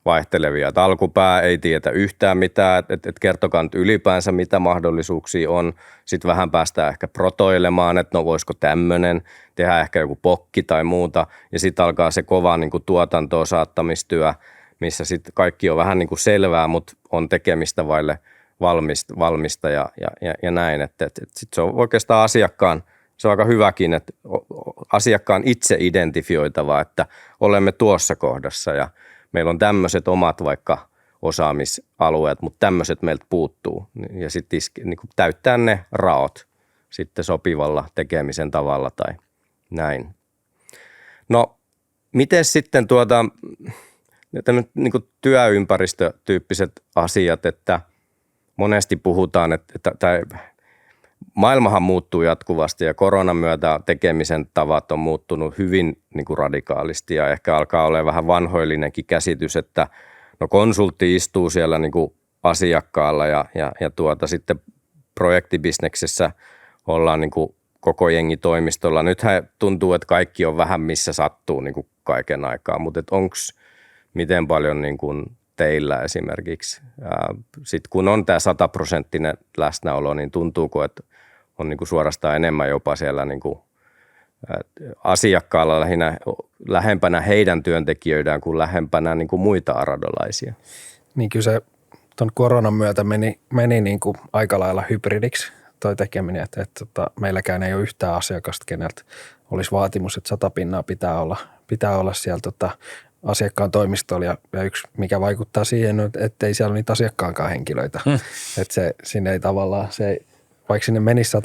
vaihtelevia. Että alkupää ei tiedä yhtään mitään, että kertokaa nyt ylipäänsä mitä mahdollisuuksia on. Sitten vähän päästään ehkä protoilemaan, että no voisiko tämmöinen, tehdä ehkä joku pokki tai muuta. Ja sitten alkaa se kova niin kuin tuotantoon saattamistyö, missä sitten kaikki on vähän niin kuin selvää, mutta on tekemistä vaille valmista ja näin. Että sitten se on oikeastaan se on aika hyväkin, että asiakkaan itse identifioitava, että olemme tuossa kohdassa ja meillä on tämmöiset omat vaikka osaamisalueet, mutta tämmöiset meiltä puuttuu. Ja sitten niin täyttää ne raot sitten sopivalla tekemisen tavalla tai näin. No, miten sitten niin kuin työympäristötyyppiset asiat, että monesti puhutaan, että maailmahan muuttuu jatkuvasti ja koronan myötä tekemisen tavat on muuttunut hyvin niin kuin radikaalisti ja ehkä alkaa olla vähän vanhoillinenkin käsitys, että no konsultti istuu siellä niin kuin asiakkaalla ja sitten projektibisneksessä ollaan niin kuin koko jengi toimistolla. Nythän tuntuu, että kaikki on vähän missä sattuu niin kuin kaiken aikaa, mutta onko miten paljon niin kuin teillä esimerkiksi, sitten kun on tämä 100% läsnäolo, niin tuntuuko, että on niin kuin suorastaan enemmän jopa siellä niin kuin asiakkaalla lähempänä heidän työntekijöidään kuin lähempänä niin kuin muita aradolaisia? Niin kyllä se tuon koronan myötä meni niin kuin aika lailla hybridiksi toi tekeminen, että meilläkään ei ole yhtään asiakasta, keneltä olisi vaatimus, että 100% pitää olla siellä asiakkaan toimistolla ja yksi, mikä vaikuttaa siihen, että ei siellä ole niitä asiakkaankaan henkilöitä. Että sinne ei tavallaan, vaikka sinne menisi 100%,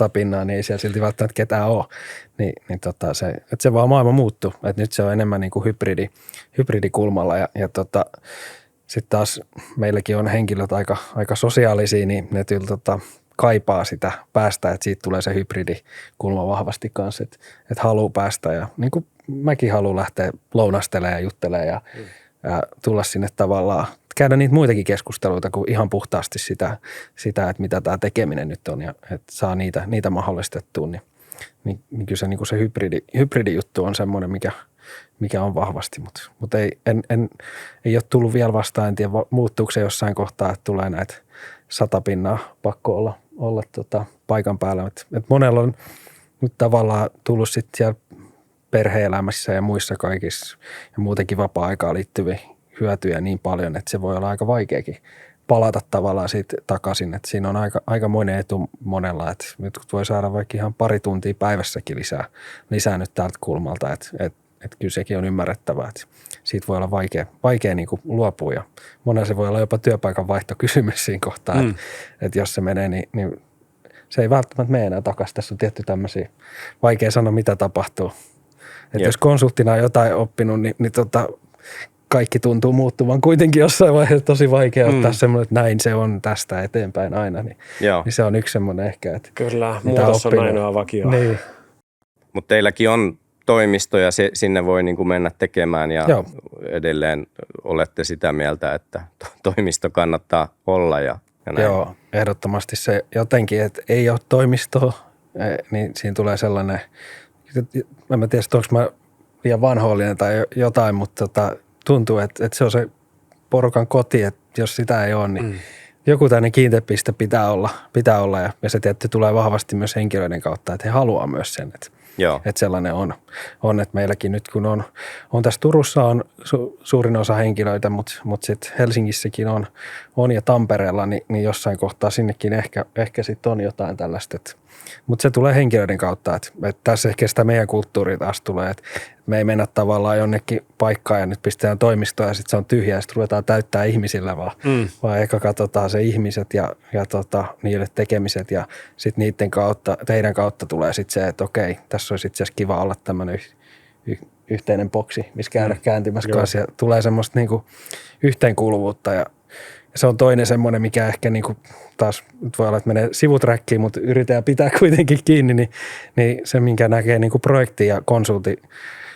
niin ei siellä silti välttämättä ketään ole. Että se vaan maailma muuttuu. Että nyt se on enemmän niin kuin hybridikulmalla ja sitten taas meilläkin on henkilöt aika sosiaalisia, niin ne kaipaa sitä päästä, että siitä tulee se hybridikulma vahvasti kanssa, että haluaa päästä ja niin kuin mäkin haluan lähteä lounastelemaan ja juttelemaan ja tulla sinne tavallaan, käydä niitä muitakin keskusteluita kuin ihan puhtaasti sitä että mitä tämä tekeminen nyt on ja että saa niitä mahdollistettua, niin kyllä se, niin kuin se hybridijuttu on semmoinen, mikä on vahvasti, mutta ei ole tullut vielä vastaan, en tiedä muuttuuko se jossain kohtaa, että tulee näitä 100 pinnaa pakko olla paikan päällä, että monella on nyt tavallaan tullut sitten siellä perhe-elämässä ja muissa kaikissa ja muutenkin vapaa-aikaan liittyviä hyötyjä niin paljon, että se voi olla aika vaikeakin palata tavallaan siitä takaisin, että siinä on aikamoinen etu monella, että nyt voi saada vaikka ihan pari tuntia päivässäkin lisää nyt tältä kulmalta, että kyllä sekin on ymmärrettävää, että siitä voi olla vaikea niin kuin luopua ja monella se voi olla jopa työpaikan vaihtokysymys siinä kohtaa, että jos se menee, niin se ei välttämättä mene enää takaisin. Tässä on tietty tämmöisiä, vaikea sanoa mitä tapahtuu. Että jos konsulttina on jotain oppinut, niin kaikki tuntuu muuttuvan kuitenkin jossain vaiheessa tosi vaikea ottaa semmoinen, että näin se on tästä eteenpäin aina. Niin se on yksi semmoinen ehkä, että kyllä, muutos on ainoa vakio. Niin. Mutta teilläkin on toimisto ja sinne voi niin kuin mennä tekemään ja edelleen olette sitä mieltä, että toimisto kannattaa olla ja näin. Joo, ehdottomasti se jotenkin, että ei ole toimistoa, niin siinä tulee sellainen, en tiedä, onko mä liian vanhoillinen tai jotain, mutta tuntuu, että se on se porukan koti, että jos sitä ei ole, niin joku tämmöinen kiinteäpiste pitää olla ja se tietysti tulee vahvasti myös henkilöiden kautta, että he haluaa myös sen, että sellainen on, että meilläkin nyt kun on tässä Turussa on suurin osa henkilöitä, mutta sitten Helsingissäkin on ja Tampereella, niin jossain kohtaa sinnekin ehkä sitten on jotain tällaista, mutta se tulee henkilöiden kautta, että tässä ehkä sitä meidän kulttuuri taas tulee, että me ei mennä tavallaan jonnekin paikkaan ja nyt pistetään toimistoa ja sitten se on tyhjä ja sitten ruvetaan täyttää ihmisillä vaan eka katsotaan se ihmiset ja niille tekemiset ja sitten niiden kautta, teidän kautta tulee sitten se, että okei, tässä olisi itse asiassa kiva olla tämmöinen yhteinen boksi, missä käydä kääntymässä kanssa ja tulee semmoista niinku yhteenkuuluvuutta ja se on toinen semmoinen, mikä ehkä niinku taas voi olla, että menee sivuträkkiin, mutta yritetään pitää kuitenkin kiinni, niin se, minkä näkee niinku projekti- ja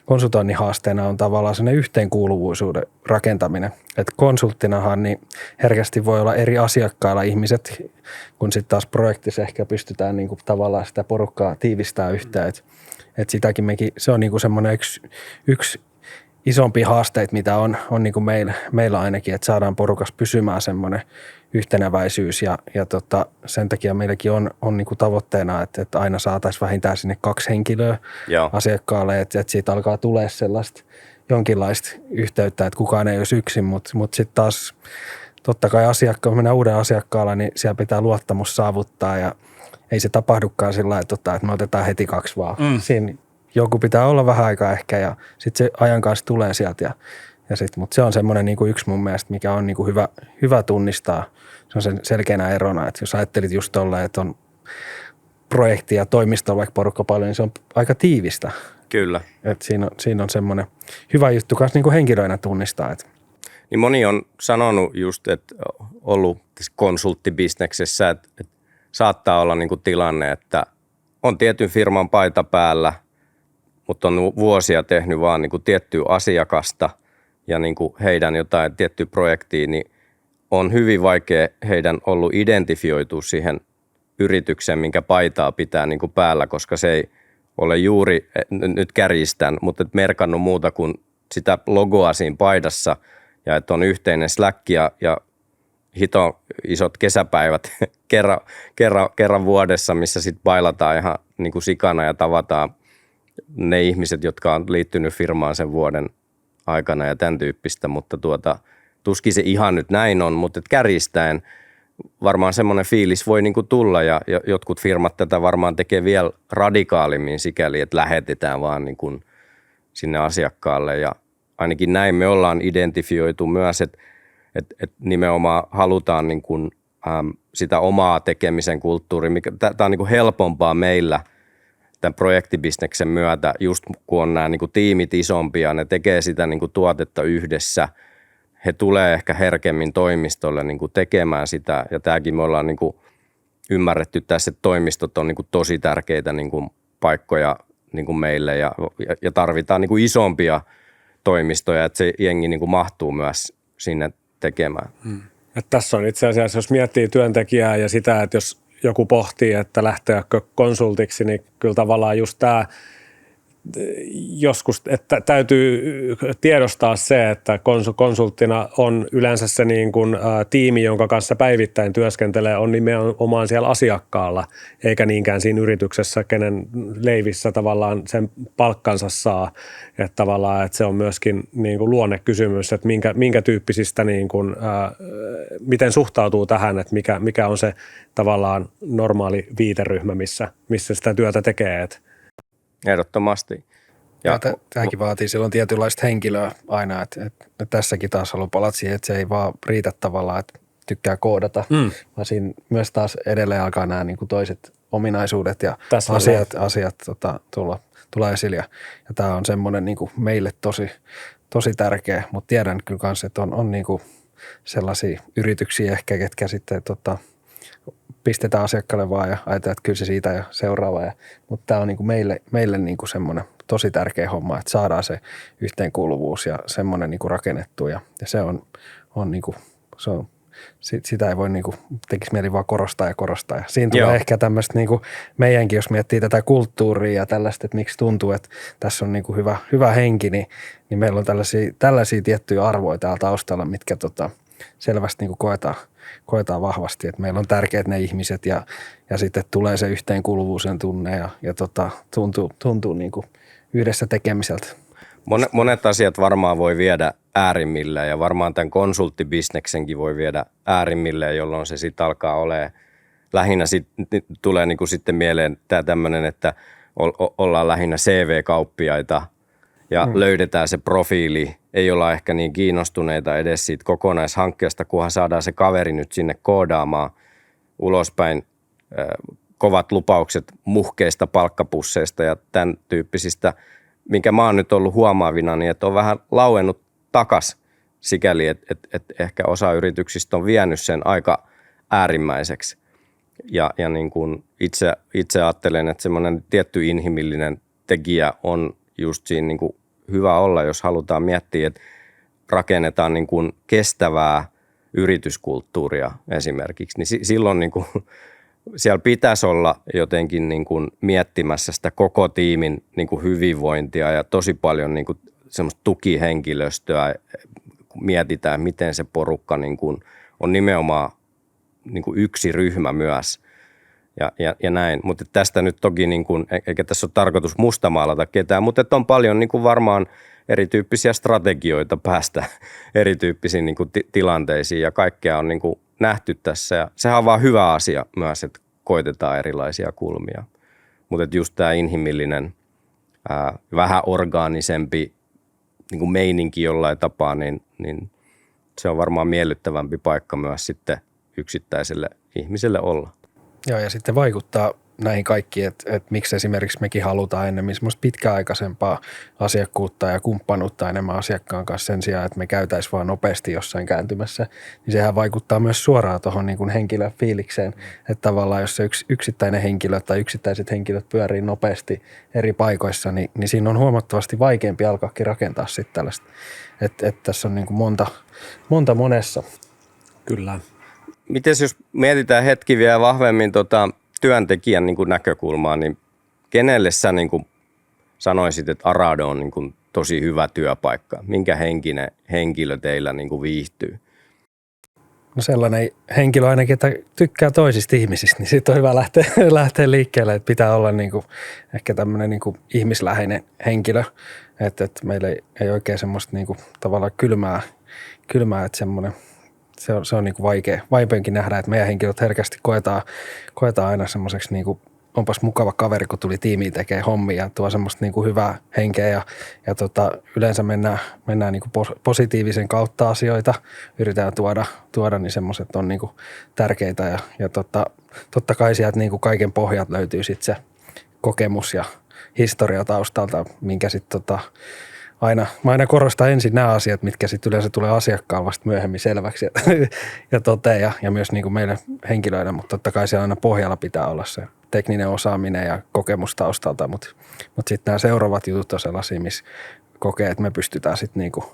konsultoinnin haasteena on tavallaan sellainen yhteenkuuluvuisuuden rakentaminen. Että konsulttinahan niin herkästi voi olla eri asiakkailla ihmiset, kun sitten taas projektissa ehkä pystytään niinku tavallaan sitä porukkaa tiivistämään yhteen. Että sitäkin se on niinku semmoinen yksi isompia haasteita, mitä on niin kuin meillä ainakin, että saadaan porukas pysymään semmoinen yhtenäväisyys ja sen takia meilläkin on niin kuin tavoitteena, että aina saataisiin vähintään sinne 2 henkilöä asiakkaalle, että siitä alkaa tulee sellaista jonkinlaista yhteyttä, että kukaan ei olisi yksin, mutta sitten taas totta kai kun mennään uuden asiakkaalla, niin siellä pitää luottamus saavuttaa ja ei se tapahdukaan sillä lailla, että me otetaan heti 2 vaan. Siinä joku pitää olla vähän aikaa ehkä ja sitten se ajan kanssa tulee sieltä mutta se on semmoinen niin kuin yksi mun mielestä, mikä on niin kuin hyvä tunnistaa. Se on sen selkeänä erona, että jos ajattelit just tolleen, että on projekti ja toimistolla vaikka porukka paljon, niin se on aika tiivistä. Kyllä. Että siinä on semmoinen hyvä juttu kanssa niin kuin henkilöinä tunnistaa. Että. Niin moni on sanonut just, että ollut konsulttibisneksessä, että saattaa olla niin kuin tilanne, että on tietyn firman paita päällä, mutta on vuosia tehnyt vaan niin kuin tiettyä asiakasta ja niin kuin heidän jotain tiettyä projektia, niin on hyvin vaikea heidän ollut identifioitua siihen yritykseen, minkä paitaa pitää niin kuin päällä, koska se ei ole juuri, nyt kärjistän, mutta et merkannut muuta kuin sitä logoa siinä paidassa ja että on yhteinen Slack ja hito isot kesäpäivät kerran vuodessa, missä sitten bailataan ihan niin kuin sikana ja tavataan ne ihmiset, jotka on liittynyt firmaan sen vuoden aikana ja tämän tyyppistä, mutta tuskin se ihan nyt näin on, mutta kärjistäen varmaan semmoinen fiilis voi niinku tulla ja jotkut firmat tätä varmaan tekee vielä radikaalimmin sikäli, että lähetetään vaan niinku sinne asiakkaalle ja ainakin näin me ollaan identifioitu myös, että nimenomaan halutaan niinku, sitä omaa tekemisen kulttuuria, tämä on niinku helpompaa meillä tämän projektibisneksen myötä, just kun on nämä niinku tiimit isompia, ne tekee sitä niinku tuotetta yhdessä, he tulee ehkä herkemmin toimistolle niinku tekemään sitä ja tämäkin me ollaan niinku ymmärretty tässä, että toimistot on niin kuin tosi tärkeitä niin kuin paikkoja niin kuin meille ja tarvitaan niin kuin isompia toimistoja, että se jengi niin kuin mahtuu myös sinne tekemään. Että tässä on itse asiassa, jos miettii työntekijää ja sitä, että jos joku pohtii, että lähteäkö konsultiksi, niin kyllä tavallaan just tämä joskus, että täytyy tiedostaa se, että konsulttina on yleensä se niin kuin tiimi, jonka kanssa päivittäin työskentelee, on nimenomaan siellä asiakkaalla, eikä niinkään siinä yrityksessä, kenen leivissä tavallaan sen palkkansa saa. Että tavallaan, että se on myöskin niin kuin luonnekysymys, että minkä tyyppisistä, niin kuin, miten suhtautuu tähän, että mikä on se tavallaan normaali viiteryhmä, missä sitä työtä tekee. Ehdottomasti. Ja tämäkin vaatii silloin tietynlaista henkilöä aina, että tässäkin taas haluan palata siihen, että se ei vaan riitä tavallaan, että tykkää koodata, vaan siinä myös taas edelleen alkaa nämä niin kuin toiset ominaisuudet ja asiat tulla esille. Ja tämä on semmoinen niin kuin meille tosi tärkeä, mutta tiedän kyllä kanssa, että on niin kuin sellaisia yrityksiä ehkä, ketkä sitten pistetään asiakkaalle vaan ja ajatellaan, että kyllä se siitä ja seuraava. Mutta tämä on niin kuin meille niin kuin semmoinen tosi tärkeä homma, että saadaan se yhteenkuuluvuus ja semmoinen niin kuin rakennettu. Ja se on niin kuin, sitä ei voi niin kuin, tekisi mieli vaan korostaa. Ja siinä tulee ehkä tämmöistä niin kuin meidänkin, jos miettii tätä kulttuuria ja tällaista, että miksi tuntuu, että tässä on niin kuin hyvä henki, niin meillä on tällaisia tiettyjä arvoja täällä taustalla, mitkä selvästi niin kuin koetaan vahvasti, että meillä on tärkeät ne ihmiset ja sitten tulee se yhteenkuuluvuuden tunne ja tuntuu niin kuin yhdessä tekemiseltä. Monet asiat varmaan voi viedä äärimmilleen ja varmaan tämän konsulttibisneksenkin voi viedä äärimmilleen, jolloin se sitten alkaa olemaan lähinnä tulee niin kuin sitten mieleen tämä tämmöinen, että ollaan lähinnä CV-kauppiaita ja löydetään se profiili. Ei olla ehkä niin kiinnostuneita edes siitä kokonaishankkeesta, kunhan saadaan se kaveri nyt sinne koodaamaan ulospäin kovat lupaukset muhkeista palkkapusseista ja tämän tyyppisistä, minkä mä oon nyt ollut huomaavina, niin että on vähän lauennut takas sikäli, että ehkä osa yrityksistä on vienyt sen aika äärimmäiseksi. Ja niin kuin itse ajattelen, että semmoinen tietty inhimillinen tekijä on just siinä niin kuin hyvä olla, jos halutaan miettiä, että rakennetaan niin kuin kestävää yrityskulttuuria esimerkiksi, niin silloin niin kuin siellä pitäisi olla jotenkin niin kuin miettimässä sitä koko tiimin niin kuin hyvinvointia ja tosi paljon niin kuin semmoista tukihenkilöstöä, kun mietitään, miten se porukka niin kuin on nimenomaan niin kuin yksi ryhmä myös ja näin. Mutta tästä nyt toki, niin kuin, eikä tässä ole tarkoitus mustamaalata ketään, mutta on paljon niin kuin varmaan erityyppisiä strategioita päästä erityyppisiin niin kuin tilanteisiin ja kaikkea on niin kuin nähty tässä ja sehän on vaan hyvä asia myös, että koitetaan erilaisia kulmia. Mutta just tämä inhimillinen, vähän orgaanisempi niin kuin meininki jollain tapaa, niin se on varmaan miellyttävämpi paikka myös sitten yksittäiselle ihmiselle olla. Joo, ja sitten vaikuttaa näihin kaikkiin, että miksi esimerkiksi mekin halutaan enemmän semmoista pitkäaikaisempaa asiakkuutta ja kumppanuutta enemmän asiakkaan kanssa sen sijaan, että me käytäisiin vaan nopeasti jossain kääntymässä, niin sehän vaikuttaa myös suoraan tuohon niin kuin henkilöfiilikseen, että tavallaan jos se yksittäinen henkilö tai yksittäiset henkilöt pyörii nopeasti eri paikoissa, niin siinä on huomattavasti vaikeampi alkaakin rakentaa sitten tällaista, että tässä on niin kuin monessa. Kyllä. Miten jos mietitään hetki vielä vahvemmin työntekijän niin kuin näkökulmaa, niin kenelle sä niin kuin sanoisit, että Arado on niin kuin tosi hyvä työpaikka? Minkä henkinen henkilö teillä niin kuin viihtyy? No sellainen henkilö ainakin, että tykkää toisista ihmisistä, niin siitä on hyvä lähteä liikkeelle, että pitää olla niin kuin ehkä tämmöinen niin kuin ihmisläheinen henkilö, että meillä ei oikein semmoista niin kuin tavallaan kylmää, että semmoinen. Se on niin kuin vaikeampikin nähdä, että meidän henkilöt herkästi koetaan aina semmoiseksi, niin kuin, onpas mukava kaveri, kun tuli tiimiin tekemään hommia ja tuo semmoista niin kuin hyvää henkeä ja yleensä mennään niin kuin positiivisen kautta asioita, yritetään tuoda niin semmoiset on niin kuin tärkeitä ja totta kai sieltä niin kuin kaiken pohjat löytyy sitten se kokemus ja historia taustalta, minkä sitten mä aina korostan ensin nämä asiat, mitkä sitten yleensä tulee asiakkaan vasta myöhemmin selväksi ja toteen ja myös niin kuin meille henkilöille, mutta totta kai siellä aina pohjalla pitää olla se tekninen osaaminen ja kokemus taustalta, mutta sitten nämä seuraavat jutut on sellaisia, missä kokee, että me pystytään sitten niin kuin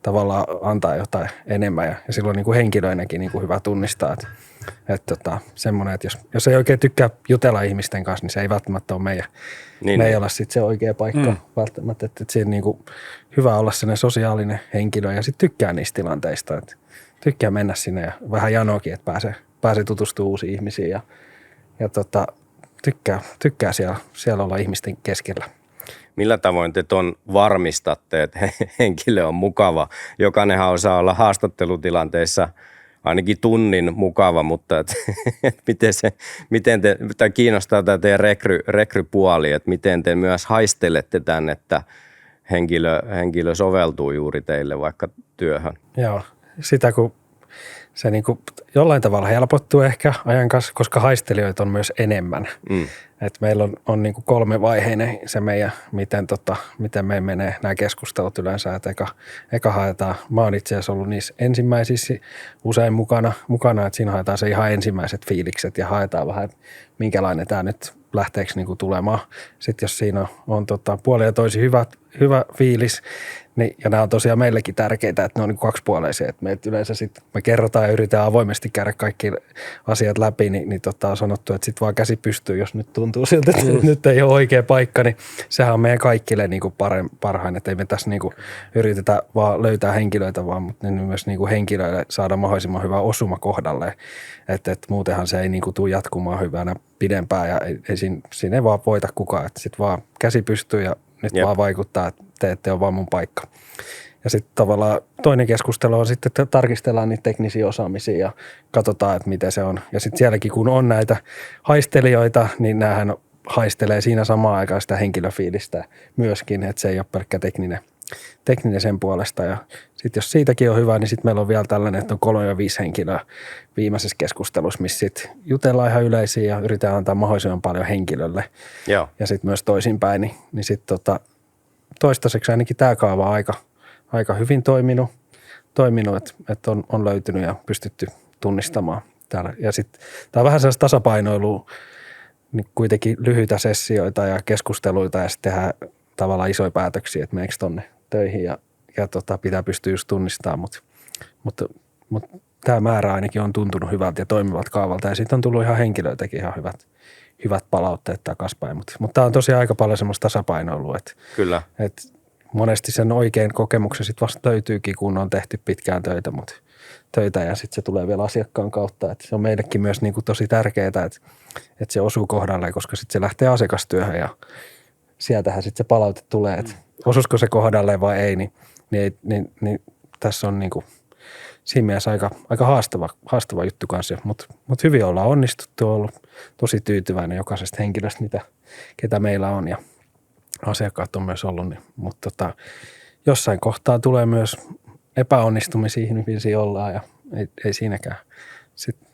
tavallaan antaa jotain enemmän ja silloin niin kuin henkilöinäkin niin kuin hyvä tunnistaa, että semmoinen, että jos ei oikein tykkää jutella ihmisten kanssa, niin se ei välttämättä ole me ei olla sitten se oikea paikka välttämättä, että siinä niin kuin hyvä olla sellainen sosiaalinen henkilö ja sitten tykkää niistä tilanteista, että tykkää mennä sinne ja vähän janoakin, että pääsee tutustumaan uusiin ihmisiin ja tykkää siellä olla ihmisten keskellä. Millä tavoin te ton varmistatte, että henkilö on mukava? Jokainenhan osaa olla haastattelutilanteissa ainakin tunnin mukava, mutta miten te kiinnostaa tämä teidän rekrypuoli, että miten te myös haistelette tämän, että henkilö soveltuu juuri teille vaikka työhön? Joo, sitä kun se niin kuin jollain tavalla helpottuu ehkä ajan kanssa, koska haistelijoita on myös enemmän. Et meillä on niin kuin 3-vaiheinen se meidän, miten me menee nämä keskustelut yleensä. Et eka haetaan, mä oon itse asiassa ollut niissä ensimmäisissä usein mukana, että siinä haetaan se ihan ensimmäiset fiilikset ja haetaan vähän, että minkälainen tämä nyt lähteekö niin kuin tulemaan. Sitten jos siinä on puoli ja toisi hyvä fiilis, niin, ja nämä on tosiaan meillekin tärkeitä, että ne on niin kaksipuoleisia, että me yleensä sitten me kerrotaan ja yritetään avoimesti käydä kaikki asiat läpi, niin on sanottu, että sitten vaan käsi pystyy, jos nyt tuntuu siltä, että nyt ei ole oikea paikka, niin sehän on meidän kaikille niin kuin parhain, että ei me tässä niin kuin yritetä vaan löytää henkilöitä, vaan mutta myös niin kuin henkilöille saada mahdollisimman hyvä osuma kohdalleen, että muutenhan se ei niin kuin tule jatkumaan hyvänä pidempään ja ei siinä ei vaan voita kukaan, että sitten vaan käsi pystyy ja nyt vaan vaikuttaa, että te ette ole vaan mun paikka. Ja sitten tavallaan toinen keskustelu on sitten, että tarkistellaan niitä teknisiä osaamisia ja katsotaan, että miten se on. Ja sitten sielläkin, kun on näitä haistelijoita, niin näähän haistelee siinä samaan aikaan sitä henkilöfiilistä myöskin, että se ei ole pelkkä tekninen sen puolesta. Ja sitten jos siitäkin on hyvä, niin sitten meillä on vielä tällainen, että on 3-5 henkilöä viimeisessä keskustelussa, missä sitten jutellaan ihan yleisiä ja yritetään antaa mahdollisimman paljon henkilölle. Joo. Ja sitten myös toisinpäin, niin sitten toistaiseksi ainakin tämä kaava on aika hyvin toiminut että on löytynyt ja pystytty tunnistamaan täällä. Ja sitten tämä on vähän sellaista tasapainoilua, niin kuitenkin lyhyitä sessioita ja keskusteluita ja sitten tehdään tavallaan isoja päätöksiä, että meneekö tonne töihin ja pitää pystyä just tunnistamaan, mutta tämä määrä ainakin on tuntunut hyvältä ja toimivat kaavalta ja sitten on tullut ihan henkilöitäkin ihan hyvät palautteet takaspäin, mutta tämä on tosiaan aika paljon semmoista tasapainoilua, Kyllä. Että monesti sen oikein kokemuksen sitten vasta löytyykin, kun on tehty pitkään töitä ja sitten se tulee vielä asiakkaan kautta, että se on meillekin myös niin kuin tosi tärkeää, että se osuu kohdalleen, koska sitten se lähtee asiakastyöhön ja sieltähän sitten se palaute tulee, että osuisiko se kohdalleen vai ei, niin tässä on niin kuin siinä mielessä aika haastava juttu kanssa, mutta hyvin ollaan onnistuttu, on ollut tosi tyytyväinen jokaisesta henkilöstä, ketä meillä on ja asiakkaat on myös ollut, mutta jossain kohtaa tulee myös epäonnistumisia, niin ollaan ja ei siinäkään. Sitten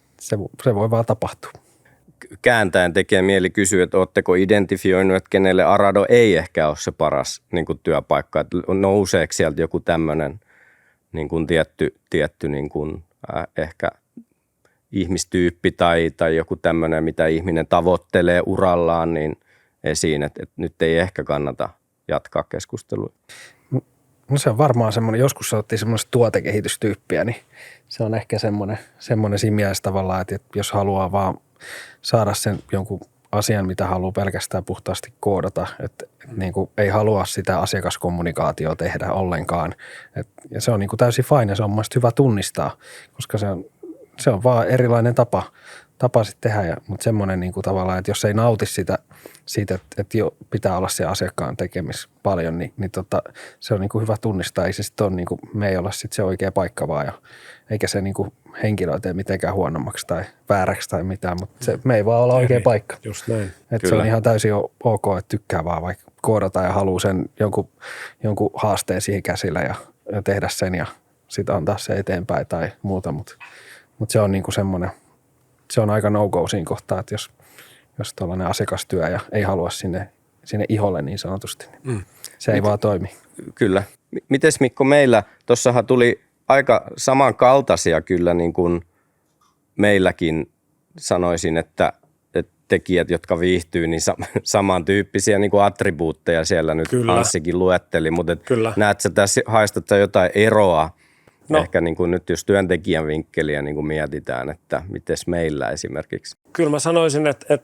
se voi vaan tapahtua. Kääntäen tekee mieli kysyä, että oletteko identifioinut, että kenelle Arado ei ehkä ole se paras niin kuin työpaikka, että nouseeko sieltä joku tämmöinen niin kuin tietty niin kuin, ehkä ihmistyyppi tai joku tämmöinen, mitä ihminen tavoittelee urallaan, niin esiin, että nyt ei ehkä kannata jatkaa keskustelua. No se on varmaan semmoinen, joskus sanottiin semmoista tuotekehitystyyppiä, niin se on ehkä semmoinen siinä mielessä tavallaan, että jos haluaa vaan saada sen jonkun asian, mitä haluaa pelkästään puhtaasti koodata, että niin kuin ei halua sitä asiakaskommunikaatiota tehdä ollenkaan. Ja se on niin kuin täysin fine ja se on mielestäni hyvä tunnistaa, koska se on vaan erilainen tapa sitten tehdä, mutta semmoinen niin kuin tavallaan, että jos ei nauti siitä, että jo pitää olla se asiakkaan tekemis paljon, niin se on niin kuin hyvä tunnistaa. Ei se sitten ole, niin kuin, me ei olla sitten se oikea paikka vaan, eikä se niin kuin henkilö tee mitenkään huonommaksi tai vääräksi tai mitään, mutta me ei vaan olla oikea paikka. Just näin. Että se on ihan täysin ok, että tykkää vaan vaikka koodata ja haluaa sen jonkun haasteen siihen käsillä ja tehdä sen ja sitten antaa se eteenpäin tai muuta, mutta se on niin kuin semmoinen, se on aika no-go siinä kohtaa, että jos tuollainen asiakastyö ja ei halua sinne iholle niin sanotusti, niin se ei vaan toimi. Kyllä. Mites Mikko meillä, tuossahan tuli aika samankaltaisia kyllä niin kuin meilläkin sanoisin, että tekijät, jotka viihtyy, niin samantyyppisiä niin kuin attribuutteja siellä nyt Kyllä. Anssikin luetteli, mutta Kyllä. näetkö tässä, haistat sä jotain eroa? No. Ehkä niin kuin nyt jos työntekijän vinkkeliä niin kuin mietitään, että mites meillä esimerkiksi? Kyllä mä sanoisin, että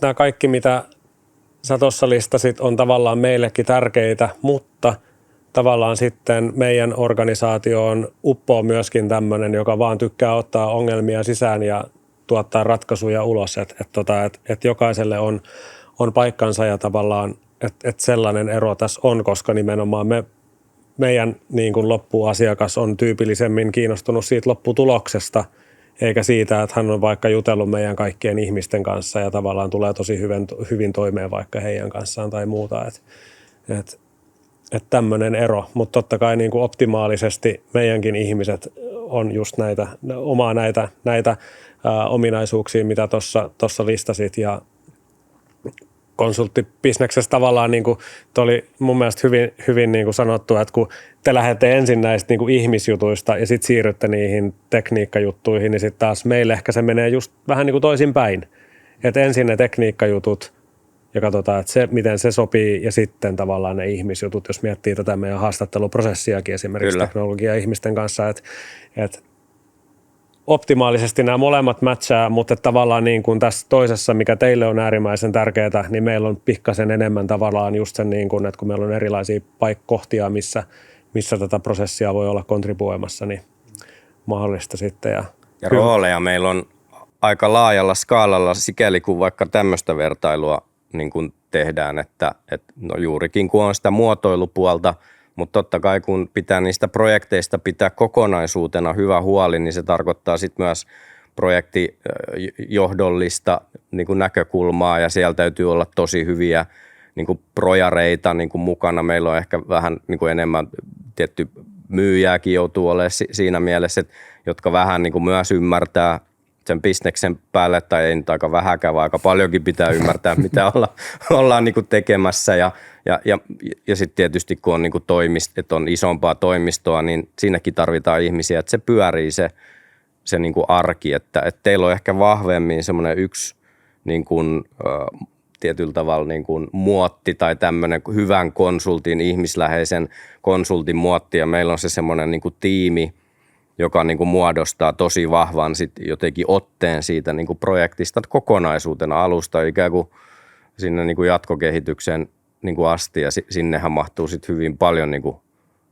nämä kaikki, mitä sä tuossa listasit, on tavallaan meillekin tärkeitä, mutta tavallaan sitten meidän organisaatioon uppoo myöskin tämmöinen, joka vaan tykkää ottaa ongelmia sisään ja tuottaa ratkaisuja ulos, että jokaiselle on paikkansa ja tavallaan, että sellainen ero tässä on, koska nimenomaan meidän niin kuin loppuasiakas on tyypillisemmin kiinnostunut siitä lopputuloksesta, eikä siitä, että hän on vaikka jutellut meidän kaikkien ihmisten kanssa ja tavallaan tulee tosi hyvin toimeen vaikka heidän kanssaan tai muuta. Että tämmöinen ero, mutta totta kai niin kuin optimaalisesti meidänkin ihmiset on just näitä ominaisuuksia, mitä tuossa listasit ja konsulttibisneksessä tavallaan niin kuin, oli mun mielestä hyvin niin kuin sanottu, että kun te lähdette ensin näistä niin kuin ihmisjutuista ja sitten siirrytte niihin tekniikkajuttuihin, niin sitten taas meille ehkä se menee just vähän niin kuin toisinpäin. Että ensin ne tekniikkajutut ja katsotaan, että miten se sopii ja sitten tavallaan ne ihmisjutut, jos miettii tätä meidän haastatteluprosessiakin esimerkiksi Kyllä. teknologia ihmisten kanssa, että optimaalisesti nämä molemmat matchaa, mutta tavallaan niin kuin tässä toisessa, mikä teille on äärimmäisen tärkeää, niin meillä on pikkasen enemmän tavallaan just sen, niin kuin, että kun meillä on erilaisia kohtia, missä tätä prosessia voi olla kontribuoimassa, niin mahdollista sitten. Ja rooleja meillä on aika laajalla skaalalla sikäli, kun vaikka tämmöistä vertailua niin kuin tehdään, että no juurikin kun on sitä muotoilupuolta, mutta totta kai kun pitää niistä projekteista pitää kokonaisuutena hyvä huoli, niin se tarkoittaa sitten myös projektijohdollista niin kuin näkökulmaa ja siellä täytyy olla tosi hyviä niin kuin projareita niin kuin mukana. Meillä on ehkä vähän niin kuin enemmän tietty myyjääkin joutuu olemaan siinä mielessä, että, jotka vähän niin kuin myös ymmärtää sen bisneksen päälle, tai ei nyt aika vähäkään, vaan aika paljonkin pitää ymmärtää, mitä ollaan niin kuin tekemässä. Ja sitten tietysti, kun on, niin kuin että on isompaa toimistoa, niin siinäkin tarvitaan ihmisiä, että se pyörii se niin kuin arki. Että teillä on ehkä vahvemmin semmoinen yksi niin kuin, tietyllä tavalla niin kuin muotti tai tämmöinen hyvän konsultin, ihmisläheisen konsultin muotti, ja meillä on se semmoinen niin kuin tiimi, joka niin kuin muodostaa tosi vahvan sit jotenkin otteen siitä niin kuin projektista kokonaisuutena alusta ikään kuin sinne niin kuin jatkokehityksen niin kuin asti, ja sinnehän mahtuu sitten hyvin paljon niin kuin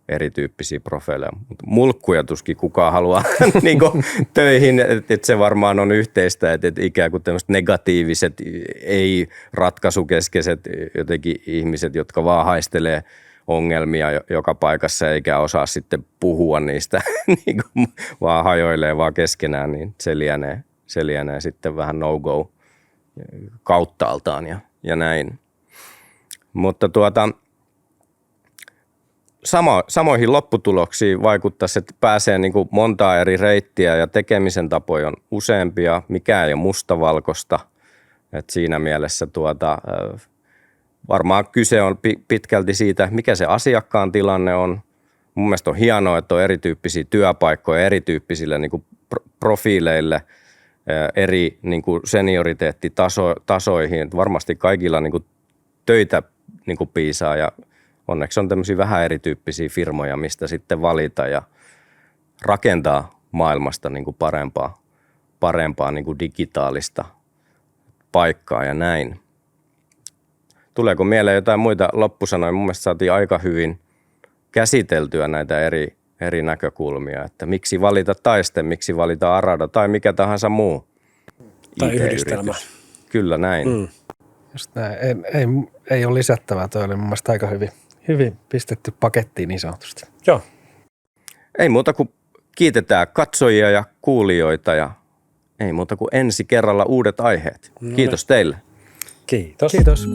erityyppisiä profiileja. Mulkkuja tuskin kukaan haluaa niin kuin töihin, että se varmaan on yhteistä, että ikään kuin tämmöiset negatiiviset, ei ratkaisukeskeiset jotenkin ihmiset, jotka vaan haistelee ongelmia joka paikassa eikä osaa sitten puhua niistä, niin kuin vaan hajoilee vaan keskenään, niin se lienee sitten vähän no-go kauttaaltaan ja näin. Mutta samoihin lopputuloksiin vaikuttaisi, että pääsee niin kuin montaa eri reittiä ja tekemisen tapoja on useampia, mikä ei ole mustavalkoista. Että siinä mielessä varmaan kyse on pitkälti siitä, mikä se asiakkaan tilanne on. Mun mielestä on hienoa, että on erityyppisiä työpaikkoja erityyppisille niin kuin profiileille, eri niin kuin senioriteettitasoihin. Että varmasti kaikilla niin kuin töitä niin kuin piisaa ja onneksi on tämmöisiä vähän erityyppisiä firmoja, mistä sitten valita ja rakentaa maailmasta niin kuin parempaa niin kuin digitaalista paikkaa ja näin. Tuleeko mieleen jotain muita loppusanoja? Mun mielestä saatiin aika hyvin käsiteltyä näitä eri näkökulmia, että miksi valita Taiste, miksi valita Arada tai mikä tahansa muu tai IT-yritys. yhdistelmä. Kyllä näin. Just näin. Ei ole lisättävää, toi oli mun mielestä aika hyvin pistetty pakettiin niin sanotusti. Joo. Ei muuta kuin kiitetään katsojia ja kuulijoita ja ei muuta kuin ensi kerralla uudet aiheet. Kiitos teille. Kiitos. Kiitos.